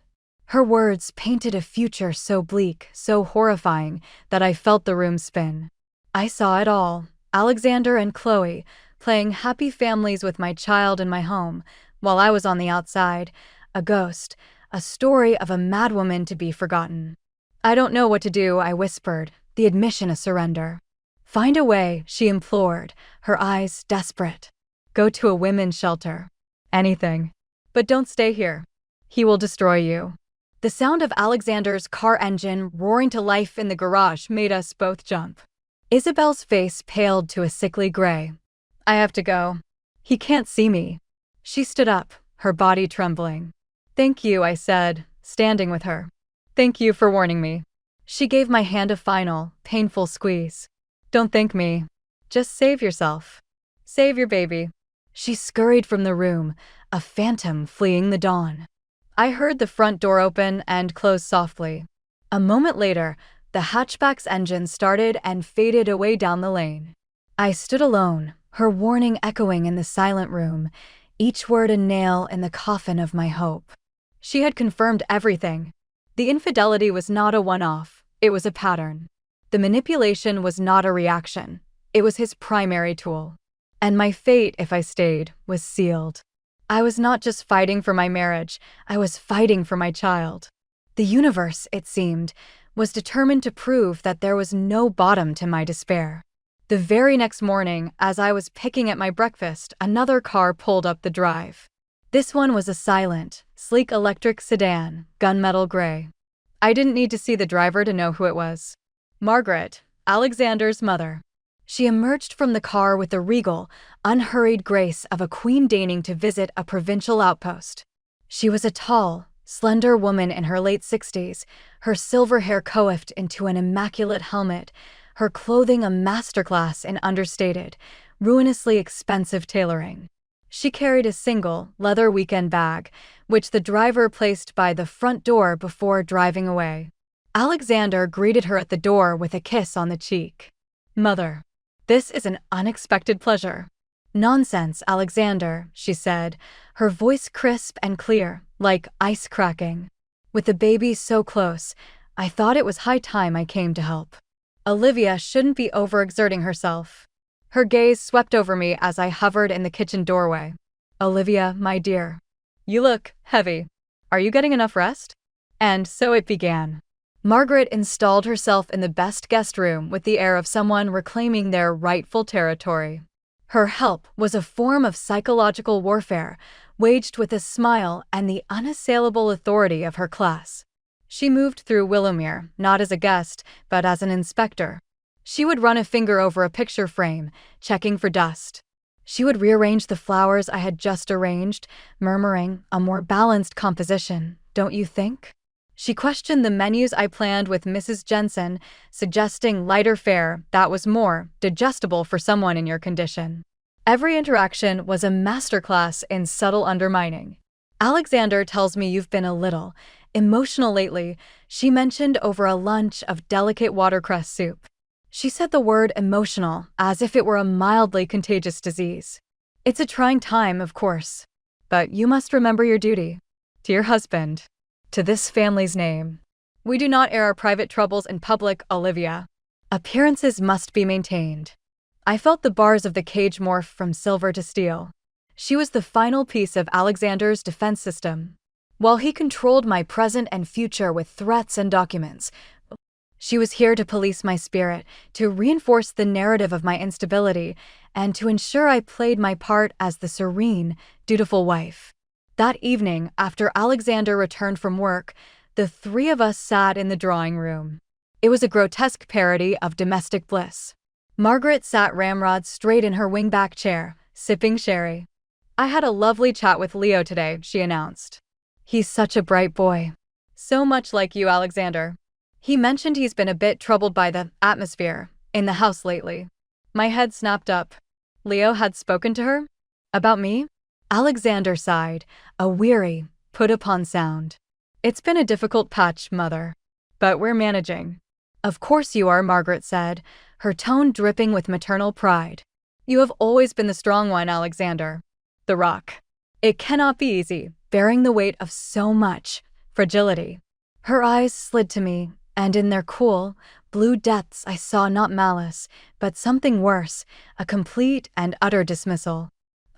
Her words painted a future so bleak, so horrifying, that I felt the room spin. I saw it all, Alexander and Chloe, playing happy families with my child in my home, while I was on the outside, a ghost, a story of a madwoman to be forgotten. "I don't know what to do," I whispered, the admission a surrender. "Find a way," she implored, her eyes desperate. "Go to a women's shelter. Anything. But don't stay here. He will destroy you." The sound of Alexander's car engine roaring to life in the garage made us both jump. Isabel's face paled to a sickly gray. "I have to go. He can't see me." She stood up, her body trembling. "Thank you," I said, standing with her. "Thank you for warning me." She gave my hand a final, painful squeeze. "Don't thank me. Just save yourself. Save your baby." She scurried from the room, a phantom fleeing the dawn. I heard the front door open and close softly. A moment later, the hatchback's engine started and faded away down the lane. I stood alone, her warning echoing in the silent room, each word a nail in the coffin of my hope. She had confirmed everything. The infidelity was not a one-off, it was a pattern. The manipulation was not a reaction, it was his primary tool. And my fate, if I stayed, was sealed. I was not just fighting for my marriage, I was fighting for my child. The universe, it seemed, was determined to prove that there was no bottom to my despair. The very next morning, as I was picking at my breakfast, another car pulled up the drive. This one was a silent, sleek electric sedan, gunmetal gray. I didn't need to see the driver to know who it was. Margaret, Alexander's mother. She emerged from the car with the regal, unhurried grace of a queen deigning to visit a provincial outpost. She was a tall, slender woman in her late 60s, her silver hair coiffed into an immaculate helmet, her clothing a masterclass in understated, ruinously expensive tailoring. She carried a single, leather weekend bag, which the driver placed by the front door before driving away. Alexander greeted her at the door with a kiss on the cheek. "Mother. This is an unexpected pleasure." "Nonsense, Alexander," she said, her voice crisp and clear, like ice cracking. With the baby so close, I thought it was high time I came to help. Olivia shouldn't be overexerting herself. Her gaze swept over me as I hovered in the kitchen doorway. "Olivia, my dear, you look heavy. Are you getting enough rest?" And so it began. Margaret installed herself in the best guest room with the air of someone reclaiming their rightful territory. Her help was a form of psychological warfare, waged with a smile and the unassailable authority of her class. She moved through Willowmere, not as a guest, but as an inspector. She would run a finger over a picture frame, checking for dust. She would rearrange the flowers I had just arranged, murmuring, "A more balanced composition, don't you think?" She questioned the menus I planned with Mrs. Jensen, suggesting lighter fare that was more digestible for someone in your condition. Every interaction was a masterclass in subtle undermining. "Alexander tells me you've been a little emotional lately," she mentioned over a lunch of delicate watercress soup. She said the word emotional as if it were a mildly contagious disease. "It's a trying time, of course. But you must remember your duty. To your husband. To this family's name. We do not air our private troubles in public, Olivia. Appearances must be maintained." I felt the bars of the cage morph from silver to steel. She was the final piece of Alexander's defense system. While he controlled my present and future with threats and documents, she was here to police my spirit, to reinforce the narrative of my instability, and to ensure I played my part as the serene, dutiful wife. That evening, after Alexander returned from work, the three of us sat in the drawing room. It was a grotesque parody of domestic bliss. Margaret sat ramrod straight in her wingback chair, sipping sherry. "I had a lovely chat with Leo today," she announced. "He's such a bright boy. So much like you, Alexander. He mentioned he's been a bit troubled by the atmosphere in the house lately." My head snapped up. Leo had spoken to her? About me? Alexander sighed, a weary, put-upon sound. "It's been a difficult patch, Mother. But we're managing." "Of course you are," Margaret said, her tone dripping with maternal pride. "You have always been the strong one, Alexander. The rock. It cannot be easy, bearing the weight of so much fragility." Her eyes slid to me, and in their cool, blue depths I saw not malice, but something worse, a complete and utter dismissal.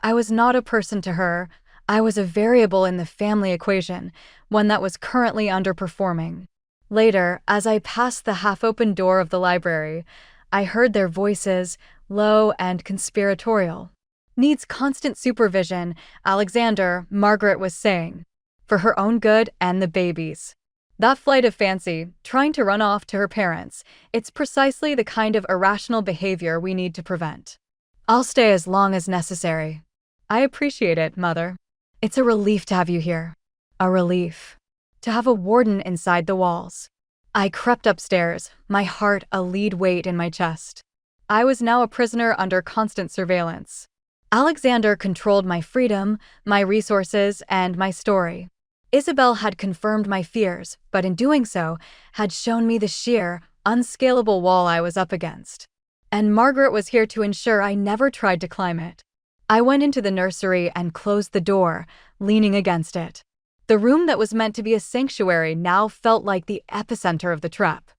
I was not a person to her. I was a variable in the family equation, one that was currently underperforming. Later, as I passed the half-open door of the library, I heard their voices, low and conspiratorial. "Needs constant supervision," Alexander, Margaret was saying. "For her own good and the baby's." That flight of fancy, trying to run off to her parents, it's precisely the kind of irrational behavior we need to prevent. "I'll stay as long as necessary." "I appreciate it, Mother. It's a relief to have you here." A relief. To have a warden inside the walls. I crept upstairs, my heart a lead weight in my chest. I was now a prisoner under constant surveillance. Alexander controlled my freedom, my resources, and my story. Isabel had confirmed my fears, but in doing so, had shown me the sheer, unscalable wall I was up against. And Margaret was here to ensure I never tried to climb it. I went into the nursery and closed the door, leaning against it. The room that was meant to be a sanctuary now felt like the epicenter of the trap.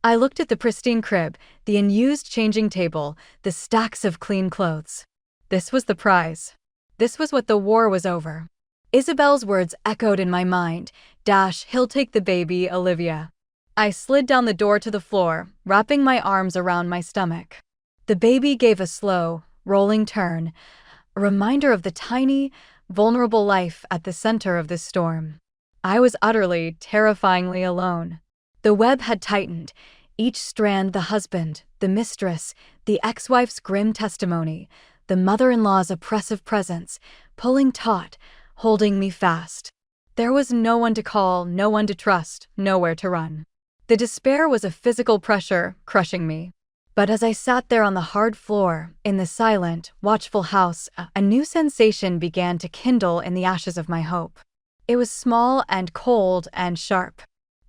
I looked at the pristine crib, the unused changing table, the stacks of clean clothes. This was the prize. This was what the war was over. Isabel's words echoed in my mind, "He'll take the baby, Olivia." I slid down the door to the floor, wrapping my arms around my stomach. The baby gave a slow, rolling turn, a reminder of the tiny, vulnerable life at the center of this storm. I was utterly, terrifyingly alone. The web had tightened, each strand the husband, the mistress, the ex-wife's grim testimony, the mother-in-law's oppressive presence, pulling taut, holding me fast. There was no one to call, no one to trust, nowhere to run. The despair was a physical pressure, crushing me. But as I sat there on the hard floor, in the silent, watchful house, a new sensation began to kindle in the ashes of my hope. It was small and cold and sharp.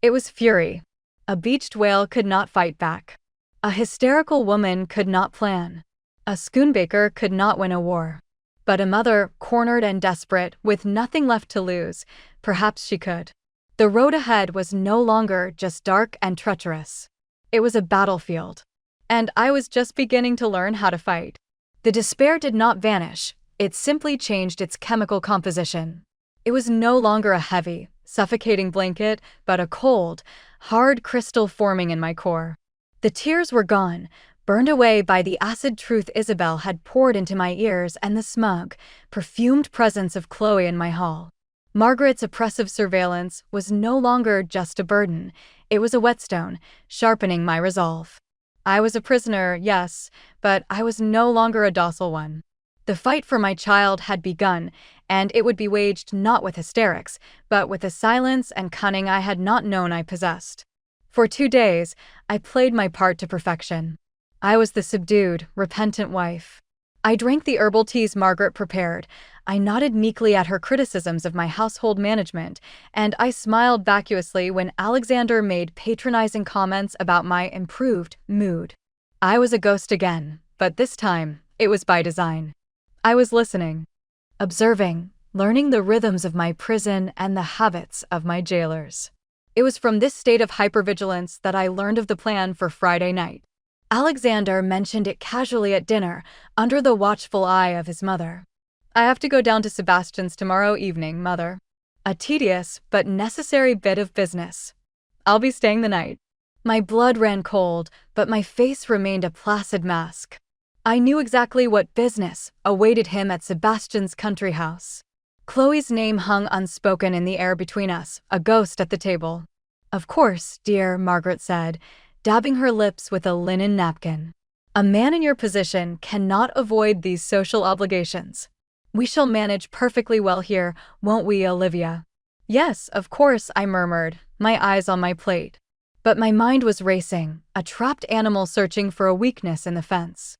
It was fury. A beached whale could not fight back. A hysterical woman could not plan. A spoonbaker could not win a war. But a mother, cornered and desperate, with nothing left to lose, perhaps she could. The road ahead was no longer just dark and treacherous. It was a battlefield. And I was just beginning to learn how to fight. The despair did not vanish, it simply changed its chemical composition. It was no longer a heavy, suffocating blanket, but a cold, hard crystal forming in my core. The tears were gone, burned away by the acid truth Isabel had poured into my ears and the smug, perfumed presence of Chloe in my hall. Margaret's oppressive surveillance was no longer just a burden, it was a whetstone, sharpening my resolve. I was a prisoner, yes, but I was no longer a docile one. The fight for my child had begun, and it would be waged not with hysterics, but with a silence and cunning I had not known I possessed. For 2 days, I played my part to perfection. I was the subdued, repentant wife. I drank the herbal teas Margaret prepared, I nodded meekly at her criticisms of my household management, and I smiled vacuously when Alexander made patronizing comments about my improved mood. I was a ghost again, but this time, it was by design. I was listening, observing, learning the rhythms of my prison and the habits of my jailers. It was from this state of hypervigilance that I learned of the plan for Friday night. Alexander mentioned it casually at dinner, under the watchful eye of his mother. "I have to go down to Sebastian's tomorrow evening, Mother. A tedious but necessary bit of business. I'll be staying the night." My blood ran cold, but my face remained a placid mask. I knew exactly what business awaited him at Sebastian's country house. Chloe's name hung unspoken in the air between us, a ghost at the table. "Of course, dear," Margaret said, dabbing her lips with a linen napkin. "A man in your position cannot avoid these social obligations. We shall manage perfectly well here, won't we, Olivia?" "Yes, of course," I murmured, my eyes on my plate. But my mind was racing, a trapped animal searching for a weakness in the fence.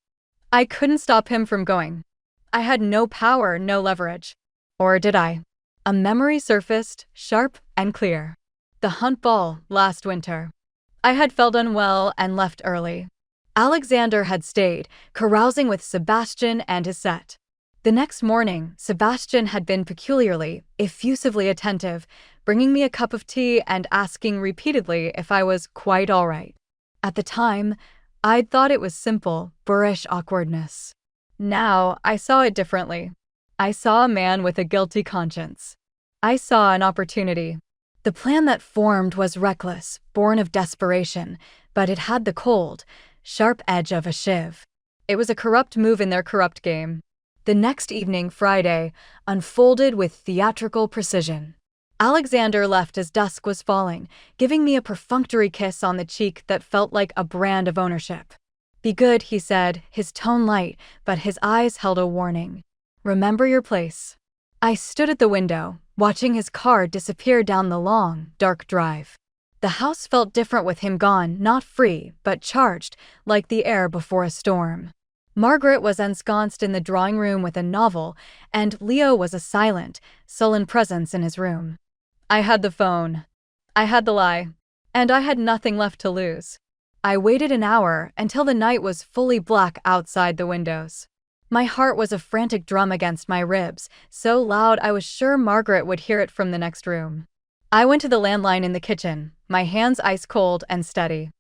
I couldn't stop him from going. I had no power, no leverage. Or did I? A memory surfaced, sharp and clear. The hunt ball, last winter. I had felt unwell and left early. Alexander had stayed, carousing with Sebastian and his set. The next morning, Sebastian had been peculiarly, effusively attentive, bringing me a cup of tea and asking repeatedly if I was quite all right. At the time, I'd thought it was simple, boorish awkwardness. Now, I saw it differently. I saw a man with a guilty conscience. I saw an opportunity. The plan that formed was reckless, born of desperation, but it had the cold, sharp edge of a shiv. It was a corrupt move in their corrupt game. The next evening, Friday, unfolded with theatrical precision. Alexander left as dusk was falling, giving me a perfunctory kiss on the cheek that felt like a brand of ownership. "Be good," he said, his tone light, but his eyes held a warning. "Remember your place." I stood at the window, watching his car disappear down the long, dark drive. The house felt different with him gone, not free, but charged, like the air before a storm. Margaret was ensconced in the drawing room with a novel, and Leo was a silent, sullen presence in his room. I had the phone. I had the lie. And I had nothing left to lose. I waited an hour until the night was fully black outside the windows. My heart was a frantic drum against my ribs, so loud I was sure Margaret would hear it from the next room. I went to the landline in the kitchen, my hands ice cold and steady.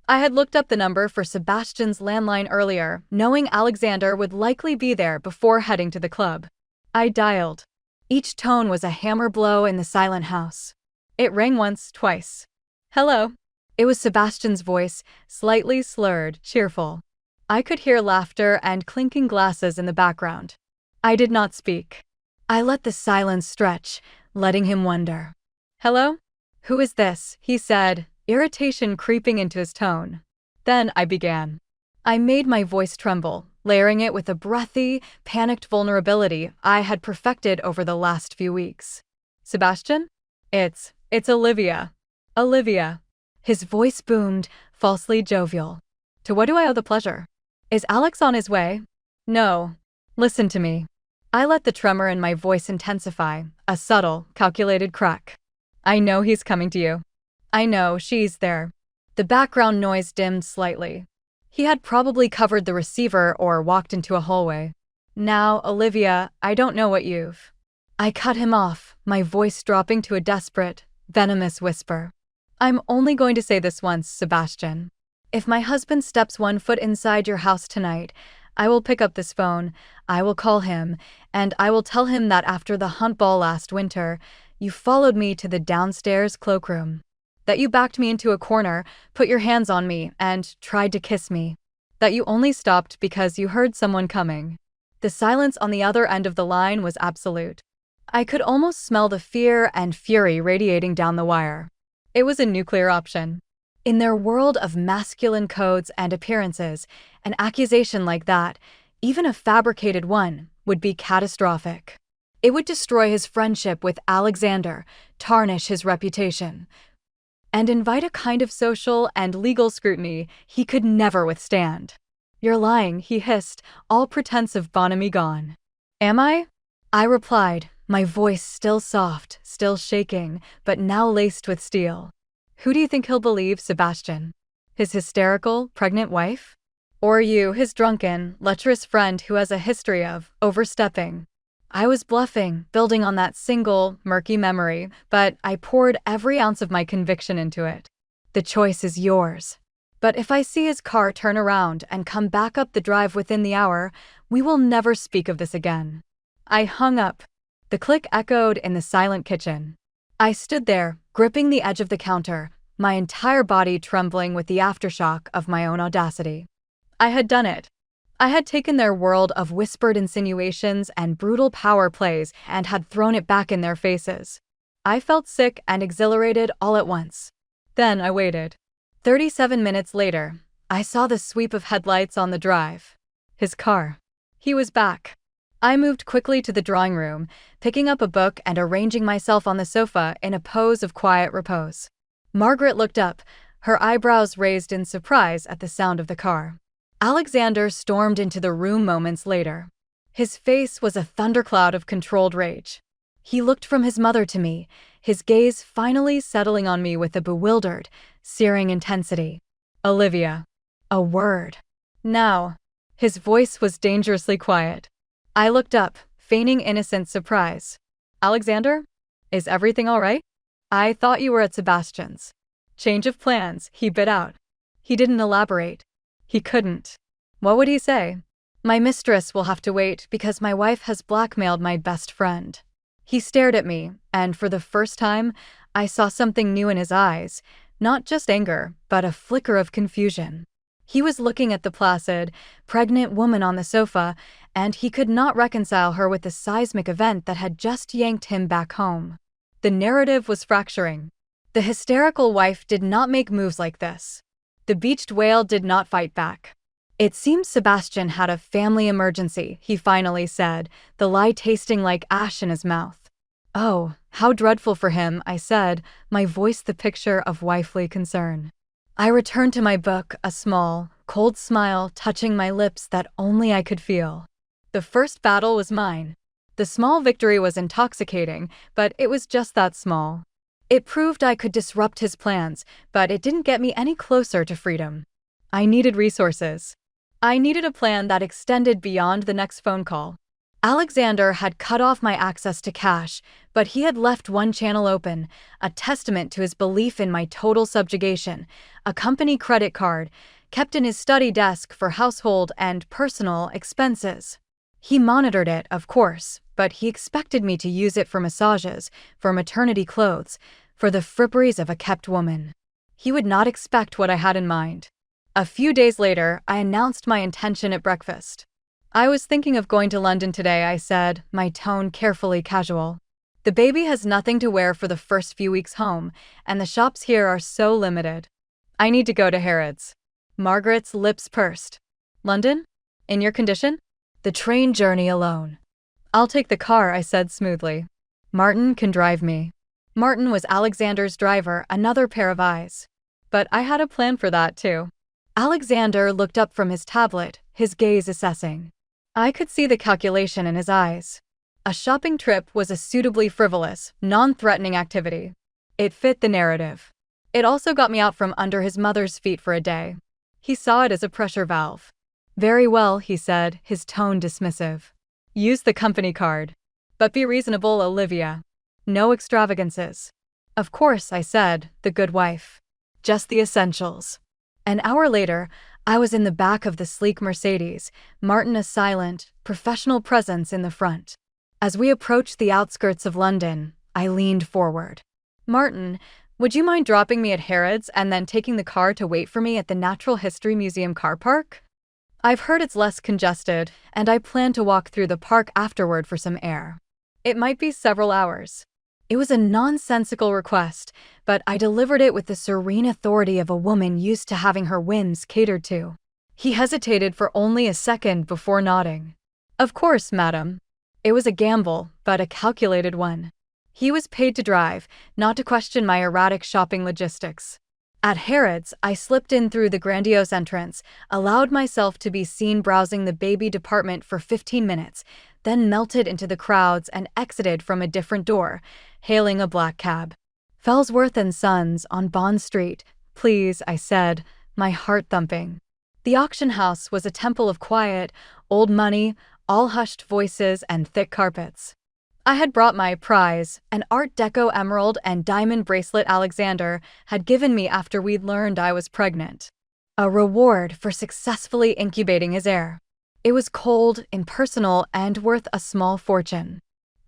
I had looked up the number for Sebastian's landline earlier, knowing Alexander would likely be there before heading to the club. I dialed. Each tone was a hammer blow in the silent house. It rang once, twice. "Hello." It was Sebastian's voice, slightly slurred, cheerful. I could hear laughter and clinking glasses in the background. I did not speak. I let the silence stretch, letting him wonder. "Hello? Who is this?" he said, irritation creeping into his tone. Then I began. I made my voice tremble, layering it with a breathy, panicked vulnerability I had perfected over the last few weeks. "Sebastian? It's Olivia. Olivia." His voice boomed, falsely jovial. "To what do I owe the pleasure? Is Alex on his way?" "No. Listen to me." I let the tremor in my voice intensify, a subtle, calculated crack. "I know he's coming to you. I know she's there." The background noise dimmed slightly. He had probably covered the receiver or walked into a hallway. "Now, Olivia, I don't know what you've—" I cut him off, my voice dropping to a desperate, venomous whisper. "I'm only going to say this once, Sebastian. If my husband steps one foot inside your house tonight, I will pick up this phone, I will call him, and I will tell him that after the hunt ball last winter, you followed me to the downstairs cloakroom. That you backed me into a corner, put your hands on me, and tried to kiss me. That you only stopped because you heard someone coming." The silence on the other end of the line was absolute. I could almost smell the fear and fury radiating down the wire. It was a nuclear option. In their world of masculine codes and appearances, an accusation like that, even a fabricated one, would be catastrophic. It would destroy his friendship with Alexander, tarnish his reputation, and invite a kind of social and legal scrutiny he could never withstand. "You're lying," he hissed, all pretense of bonhomie gone. "Am I?" I replied, my voice still soft, still shaking, but now laced with steel. "Who do you think he'll believe, Sebastian? His hysterical, pregnant wife? Or you, his drunken, lecherous friend who has a history of overstepping?" I was bluffing, building on that single, murky memory, but I poured every ounce of my conviction into it. "The choice is yours. But if I see his car turn around and come back up the drive within the hour, we will never speak of this again." I hung up. The click echoed in the silent kitchen. I stood there, gripping the edge of the counter, my entire body trembling with the aftershock of my own audacity. I had done it. I had taken their world of whispered insinuations and brutal power plays and had thrown it back in their faces. I felt sick and exhilarated all at once. Then I waited. 37 minutes later, I saw the sweep of headlights on the drive. His car. He was back. I moved quickly to the drawing room, picking up a book and arranging myself on the sofa in a pose of quiet repose. Margaret looked up, her eyebrows raised in surprise at the sound of the car. Alexander stormed into the room moments later. His face was a thundercloud of controlled rage. He looked from his mother to me, his gaze finally settling on me with a bewildered, searing intensity. "Olivia." A word. "Now." His voice was dangerously quiet. I looked up, feigning innocent surprise. "Alexander? Is everything all right? I thought you were at Sebastian's." "Change of plans," he bit out. He didn't elaborate. He couldn't. What would he say? "My mistress will have to wait because my wife has blackmailed my best friend." He stared at me, and for the first time, I saw something new in his eyes, not just anger, but a flicker of confusion. He was looking at the placid, pregnant woman on the sofa, and he could not reconcile her with the seismic event that had just yanked him back home. The narrative was fracturing. The hysterical wife did not make moves like this. The beached whale did not fight back. "It seems Sebastian had a family emergency," he finally said, the lie tasting like ash in his mouth. "Oh, how dreadful for him," I said, my voice the picture of wifely concern. I returned to my book, a small, cold smile touching my lips that only I could feel. The first battle was mine. The small victory was intoxicating, but it was just that small. It proved I could disrupt his plans, but it didn't get me any closer to freedom. I needed resources. I needed a plan that extended beyond the next phone call. Alexander had cut off my access to cash, but he had left one channel open, a testament to his belief in my total subjugation, a company credit card, kept in his study desk for household and personal expenses. He monitored it, of course, but he expected me to use it for massages, for maternity clothes, for the fripperies of a kept woman. He would not expect what I had in mind. A few days later, I announced my intention at breakfast. "I was thinking of going to London today," I said, my tone carefully casual. "The baby has nothing to wear for the first few weeks home, and the shops here are so limited. I need to go to Harrods." Margaret's lips pursed. "London? In your condition?" "The train journey alone." "I'll take the car," I said smoothly. "Martin can drive me." Martin was Alexander's driver, another pair of eyes. But I had a plan for that, too. Alexander looked up from his tablet, his gaze assessing. I could see the calculation in his eyes. A shopping trip was a suitably frivolous, non-threatening activity. It fit the narrative. It also got me out from under his mother's feet for a day. He saw it as a pressure valve. "Very well," he said, his tone dismissive. "Use the company card. But be reasonable, Olivia. No extravagances." "Of course," I said, the good wife. "Just the essentials." An hour later, I was in the back of the sleek Mercedes, Martin a silent, professional presence in the front. As we approached the outskirts of London, I leaned forward. "Martin, would you mind dropping me at Harrods and then taking the car to wait for me at the Natural History Museum car park? I've heard it's less congested, and I plan to walk through the park afterward for some air. It might be several hours." It was a nonsensical request, but I delivered it with the serene authority of a woman used to having her whims catered to. He hesitated for only a second before nodding. "Of course, madam." It was a gamble, but a calculated one. He was paid to drive, not to question my erratic shopping logistics. At Harrods, I slipped in through the grandiose entrance, allowed myself to be seen browsing the baby department for 15 minutes, then melted into the crowds and exited from a different door, hailing a black cab. "Fellsworth and Sons on Bond Street, please," I said, my heart thumping. The auction house was a temple of quiet, old money, all hushed voices and thick carpets. I had brought my prize, an Art Deco emerald and diamond bracelet Alexander had given me after we'd learned I was pregnant. A reward for successfully incubating his heir. It was cold, impersonal, and worth a small fortune.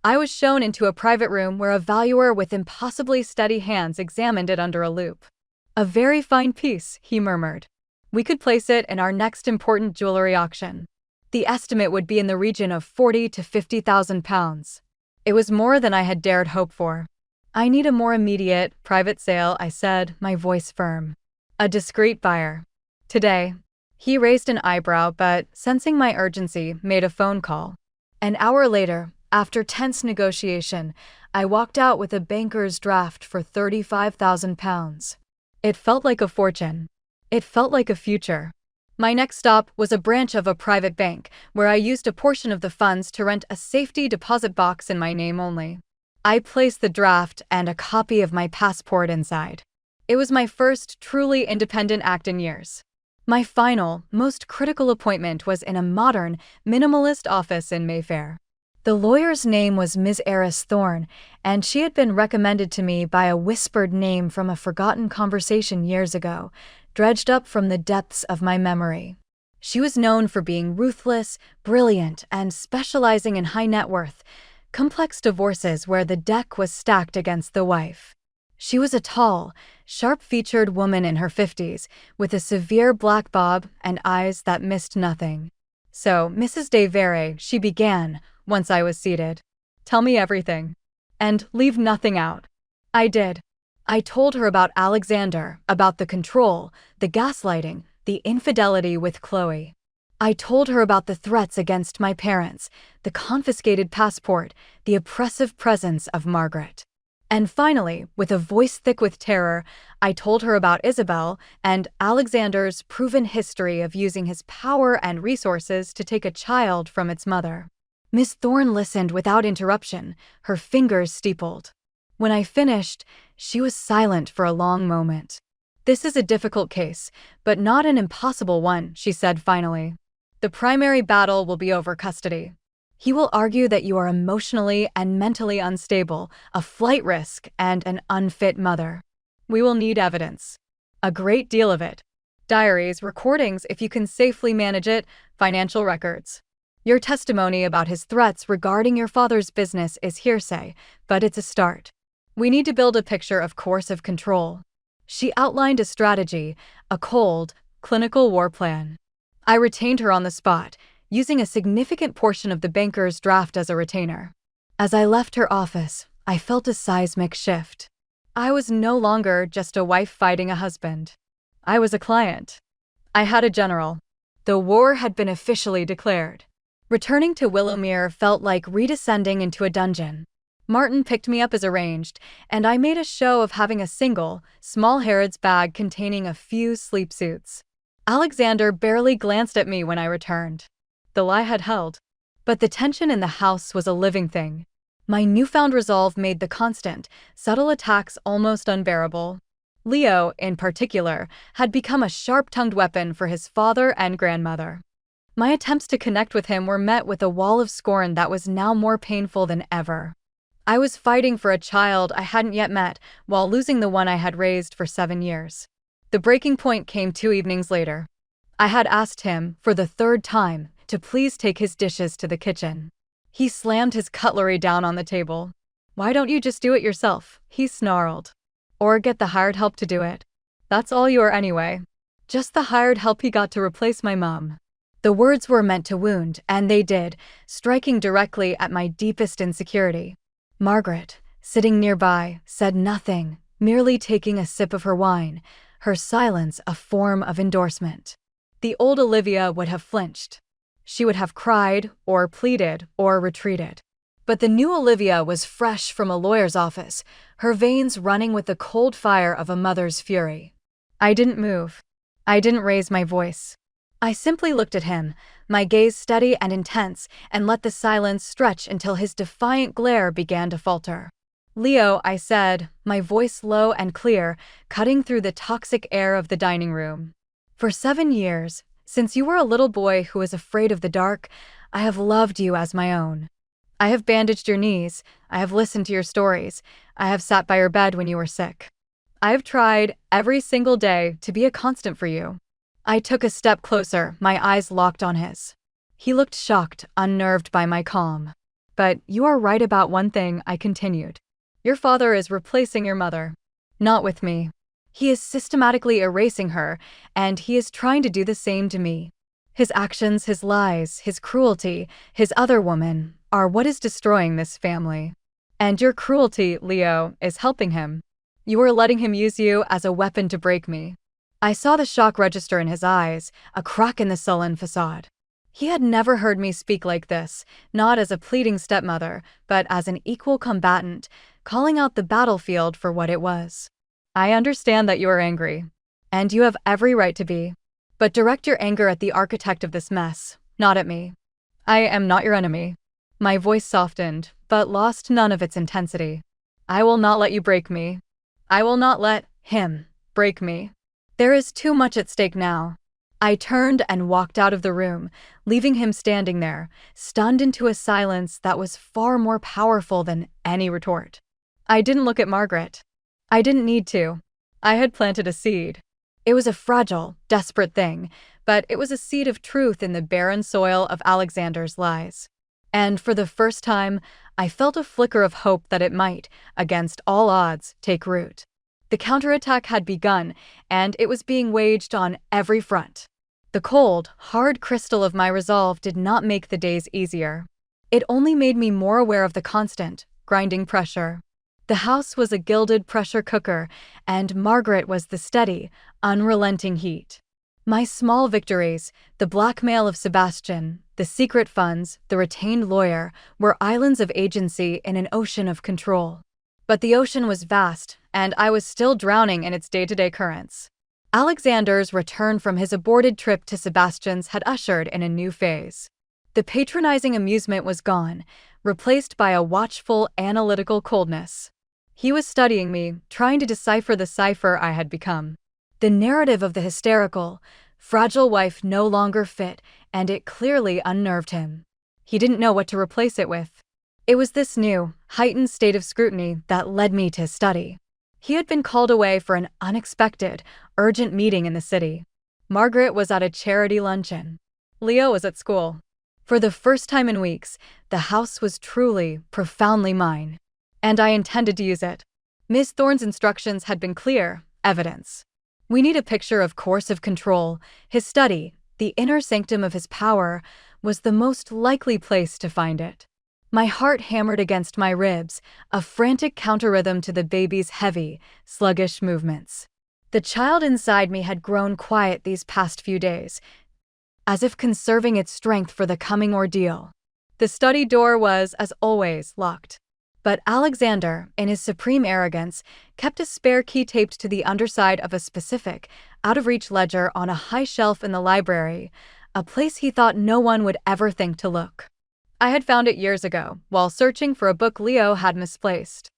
I was shown into a private room where a valuer with impossibly steady hands examined it under a loupe. "A very fine piece," he murmured. "We could place it in our next important jewelry auction. The estimate would be in the region of £40,000 to £50,000. It was more than I had dared hope for. "I need a more immediate, private sale," I said, my voice firm. "A discreet buyer. Today." He raised an eyebrow but, sensing my urgency, made a phone call. An hour later, after tense negotiation, I walked out with a banker's draft for £35,000. It felt like a fortune. It felt like a future. My next stop was a branch of a private bank, where I used a portion of the funds to rent a safety deposit box in my name only. I placed the draft and a copy of my passport inside. It was my first truly independent act in years. My final, most critical appointment was in a modern, minimalist office in Mayfair. The lawyer's name was Ms. Eris Thorne, and she had been recommended to me by a whispered name from a forgotten conversation years ago, dredged up from the depths of my memory. She was known for being ruthless, brilliant, and specializing in high net worth, complex divorces where the deck was stacked against the wife. She was a tall, sharp-featured woman in her 50s, with a severe black bob and eyes that missed nothing. "So, Mrs. de Vere," she began, once I was seated. "Tell me everything. And leave nothing out." I did. I told her about Alexander, about the control, the gaslighting, the infidelity with Chloe. I told her about the threats against my parents, the confiscated passport, the oppressive presence of Margaret. And finally, with a voice thick with terror, I told her about Isabel and Alexander's proven history of using his power and resources to take a child from its mother. Miss Thorne listened without interruption, her fingers steepled. When I finished, she was silent for a long moment. "This is a difficult case, but not an impossible one," she said finally. "The primary battle will be over custody. He will argue that you are emotionally and mentally unstable, a flight risk, and an unfit mother. We will need evidence. A great deal of it. Diaries, recordings if you can safely manage it, financial records. Your testimony about his threats regarding your father's business is hearsay, but it's a start. We need to build a picture of coercive control." She outlined a strategy, a cold, clinical war plan. I retained her on the spot, using a significant portion of the banker's draft as a retainer. As I left her office, I felt a seismic shift. I was no longer just a wife fighting a husband. I was a client. I had a general. The war had been officially declared. Returning to Willowmere felt like redescending into a dungeon. Martin picked me up as arranged, and I made a show of having a single, small Harrods bag containing a few sleep suits. Alexander barely glanced at me when I returned. The lie had held. But the tension in the house was a living thing. My newfound resolve made the constant, subtle attacks almost unbearable. Leo, in particular, had become a sharp-tongued weapon for his father and grandmother. My attempts to connect with him were met with a wall of scorn that was now more painful than ever. I was fighting for a child I hadn't yet met while losing the one I had raised for 7 years. The breaking point came 2 evenings later. I had asked him, for the third time, to please take his dishes to the kitchen. He slammed his cutlery down on the table. "Why don't you just do it yourself?" he snarled. "Or get the hired help to do it. That's all you are anyway." Just the hired help he got to replace my mom. The words were meant to wound, and they did, striking directly at my deepest insecurity. Margaret, sitting nearby, said nothing, merely taking a sip of her wine, her silence a form of endorsement. The old Olivia would have flinched. She would have cried, or pleaded, or retreated. But the new Olivia was fresh from a lawyer's office, her veins running with the cold fire of a mother's fury. I didn't move. I didn't raise my voice. I simply looked at him, my gaze steady and intense, and let the silence stretch until his defiant glare began to falter. "Leo," I said, my voice low and clear, cutting through the toxic air of the dining room. "For 7 years, since you were a little boy who was afraid of the dark, I have loved you as my own. I have bandaged your knees, I have listened to your stories, I have sat by your bed when you were sick. I have tried, every single day, to be a constant for you." I took a step closer, my eyes locked on his. He looked shocked, unnerved by my calm. "But you are right about one thing," I continued. "Your father is replacing your mother. Not with me. He is systematically erasing her, and he is trying to do the same to me. His actions, his lies, his cruelty, his other woman, are what is destroying this family. And your cruelty, Leo, is helping him. You are letting him use you as a weapon to break me." I saw the shock register in his eyes, a crack in the sullen facade. He had never heard me speak like this, not as a pleading stepmother, but as an equal combatant, calling out the battlefield for what it was. "I understand that you are angry, and you have every right to be. But direct your anger at the architect of this mess, not at me. I am not your enemy." My voice softened, but lost none of its intensity. "I will not let you break me. I will not let him break me. There is too much at stake now." I turned and walked out of the room, leaving him standing there, stunned into a silence that was far more powerful than any retort. I didn't look at Margaret. I didn't need to. I had planted a seed. It was a fragile, desperate thing, but it was a seed of truth in the barren soil of Alexander's lies. And for the first time, I felt a flicker of hope that it might, against all odds, take root. The counterattack had begun, and it was being waged on every front. The cold, hard crystal of my resolve did not make the days easier. It only made me more aware of the constant, grinding pressure. The house was a gilded pressure cooker, and Margaret was the steady, unrelenting heat. My small victories, the blackmail of Sebastian, the secret funds, the retained lawyer, were islands of agency in an ocean of control. But the ocean was vast, and I was still drowning in its day-to-day currents. Alexander's return from his aborted trip to Sebastian's had ushered in a new phase. The patronizing amusement was gone, replaced by a watchful, analytical coldness. He was studying me, trying to decipher the cipher I had become. The narrative of the hysterical, fragile wife no longer fit, and it clearly unnerved him. He didn't know what to replace it with. It was this new, heightened state of scrutiny that led me to study. He had been called away for an unexpected, urgent meeting in the city. Margaret was at a charity luncheon. Leo was at school. For the first time in weeks, the house was truly, profoundly mine. And I intended to use it. Miss Thorne's instructions had been clear, evidence. We need a picture of coercive control. His study, the inner sanctum of his power, was the most likely place to find it. My heart hammered against my ribs, a frantic counter-rhythm to the baby's heavy, sluggish movements. The child inside me had grown quiet these past few days, as if conserving its strength for the coming ordeal. The study door was, as always, locked. But Alexander, in his supreme arrogance, kept a spare key taped to the underside of a specific, out-of-reach ledger on a high shelf in the library, a place he thought no one would ever think to look. I had found it years ago, while searching for a book Leo had misplaced.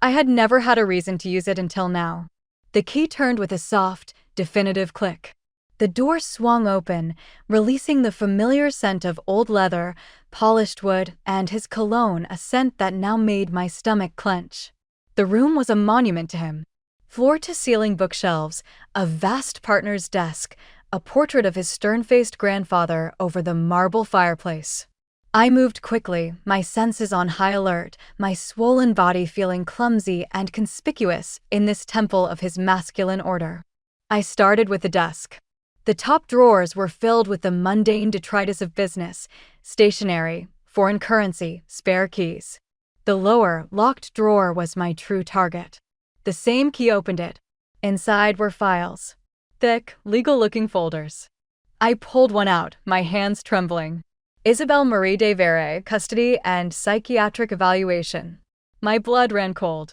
I had never had a reason to use it until now. The key turned with a soft, definitive click. The door swung open, releasing the familiar scent of old leather, polished wood, and his cologne, a scent that now made my stomach clench. The room was a monument to him. Floor-to-ceiling bookshelves, a vast partner's desk, a portrait of his stern-faced grandfather over the marble fireplace. I moved quickly, my senses on high alert, my swollen body feeling clumsy and conspicuous in this temple of his masculine order. I started with the desk. The top drawers were filled with the mundane detritus of business, stationery, foreign currency, spare keys. The lower, locked drawer was my true target. The same key opened it. Inside were files. Thick, legal-looking folders. I pulled one out, my hands trembling. Isabelle Marie de Vere, custody and psychiatric evaluation. My blood ran cold.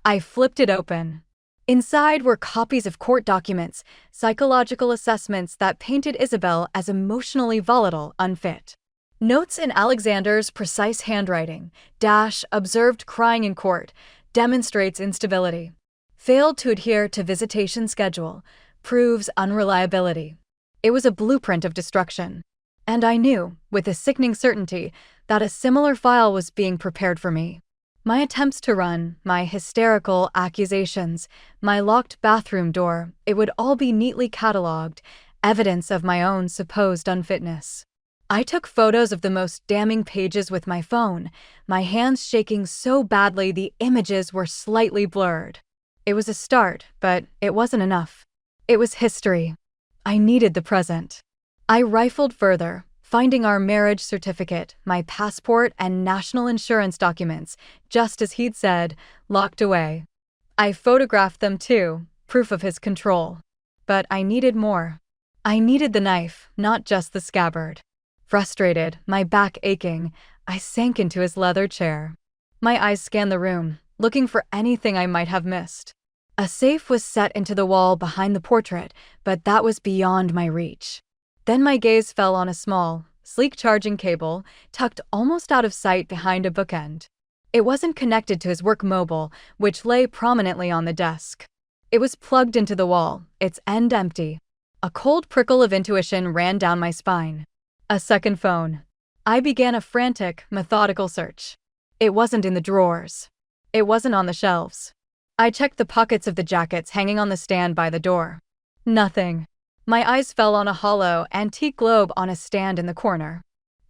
I flipped it open. Inside were copies of court documents, psychological assessments that painted Isabelle as emotionally volatile, unfit. Notes in Alexander's precise handwriting, observed crying in court, demonstrates instability. Failed to adhere to visitation schedule, proves unreliability. It was a blueprint of destruction. And I knew, with a sickening certainty, that a similar file was being prepared for me. My attempts to run, my hysterical accusations, my locked bathroom door, it would all be neatly catalogued, evidence of my own supposed unfitness. I took photos of the most damning pages with my phone, my hands shaking so badly the images were slightly blurred. It was a start, but it wasn't enough. It was history. I needed the present. I rifled further, finding our marriage certificate, my passport, and national insurance documents, just as he'd said, locked away. I photographed them too, proof of his control. But I needed more. I needed the knife, not just the scabbard. Frustrated, my back aching, I sank into his leather chair. My eyes scanned the room, looking for anything I might have missed. A safe was set into the wall behind the portrait, but that was beyond my reach. Then my gaze fell on a small, sleek charging cable, tucked almost out of sight behind a bookend. It wasn't connected to his work mobile, which lay prominently on the desk. It was plugged into the wall, its end empty. A cold prickle of intuition ran down my spine. A second phone. I began a frantic, methodical search. It wasn't in the drawers. It wasn't on the shelves. I checked the pockets of the jackets hanging on the stand by the door. Nothing. My eyes fell on a hollow, antique globe on a stand in the corner.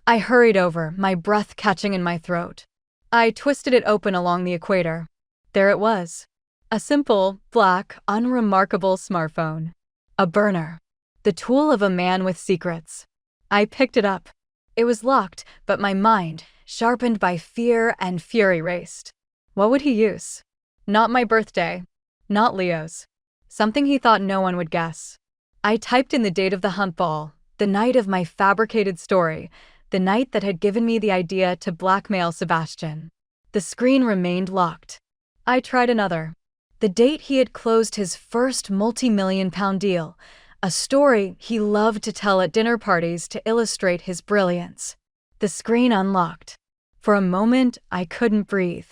I hurried over, my breath catching in my throat. I twisted it open along the equator. There it was. A simple, black, unremarkable smartphone. A burner. The tool of a man with secrets. I picked it up. It was locked, but my mind, sharpened by fear and fury, raced. What would he use? Not my birthday. Not Leo's. Something he thought no one would guess. I typed in the date of the hunt ball, the night of my fabricated story, the night that had given me the idea to blackmail Sebastian. The screen remained locked. I tried another. The date he had closed his first multi-million-pound deal, a story he loved to tell at dinner parties to illustrate his brilliance. The screen unlocked. For a moment, I couldn't breathe.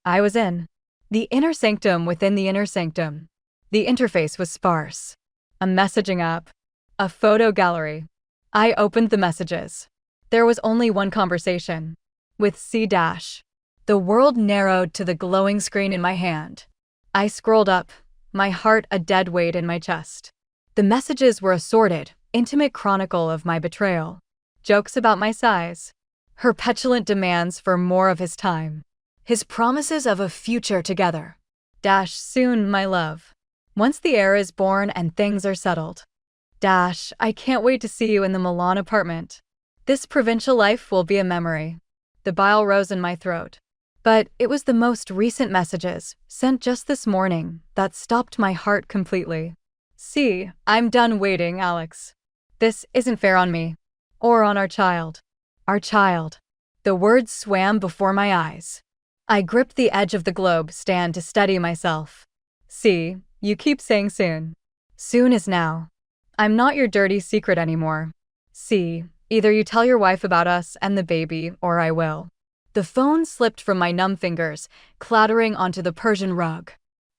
I was in. The inner sanctum within the inner sanctum. The interface was sparse. A messaging app. A photo gallery. I opened the messages. There was only one conversation. With C-. The world narrowed to the glowing screen in my hand. I scrolled up, my heart a dead weight in my chest. The messages were a sordid, intimate chronicle of my betrayal. Jokes about my size. Her petulant demands for more of his time. His promises of a future together. Soon, my love. Once the heir is born and things are settled. I can't wait to see you in the Milan apartment. This provincial life will be a memory. The bile rose in my throat. But it was the most recent messages, sent just this morning, that stopped my heart completely. See, I'm done waiting, Alex. This isn't fair on me. Or on our child. Our child. The words swam before my eyes. I gripped the edge of the globe stand to steady myself. See, you keep saying soon. Soon is now. I'm not your dirty secret anymore. See, either you tell your wife about us and the baby, or I will. The phone slipped from my numb fingers, clattering onto the Persian rug.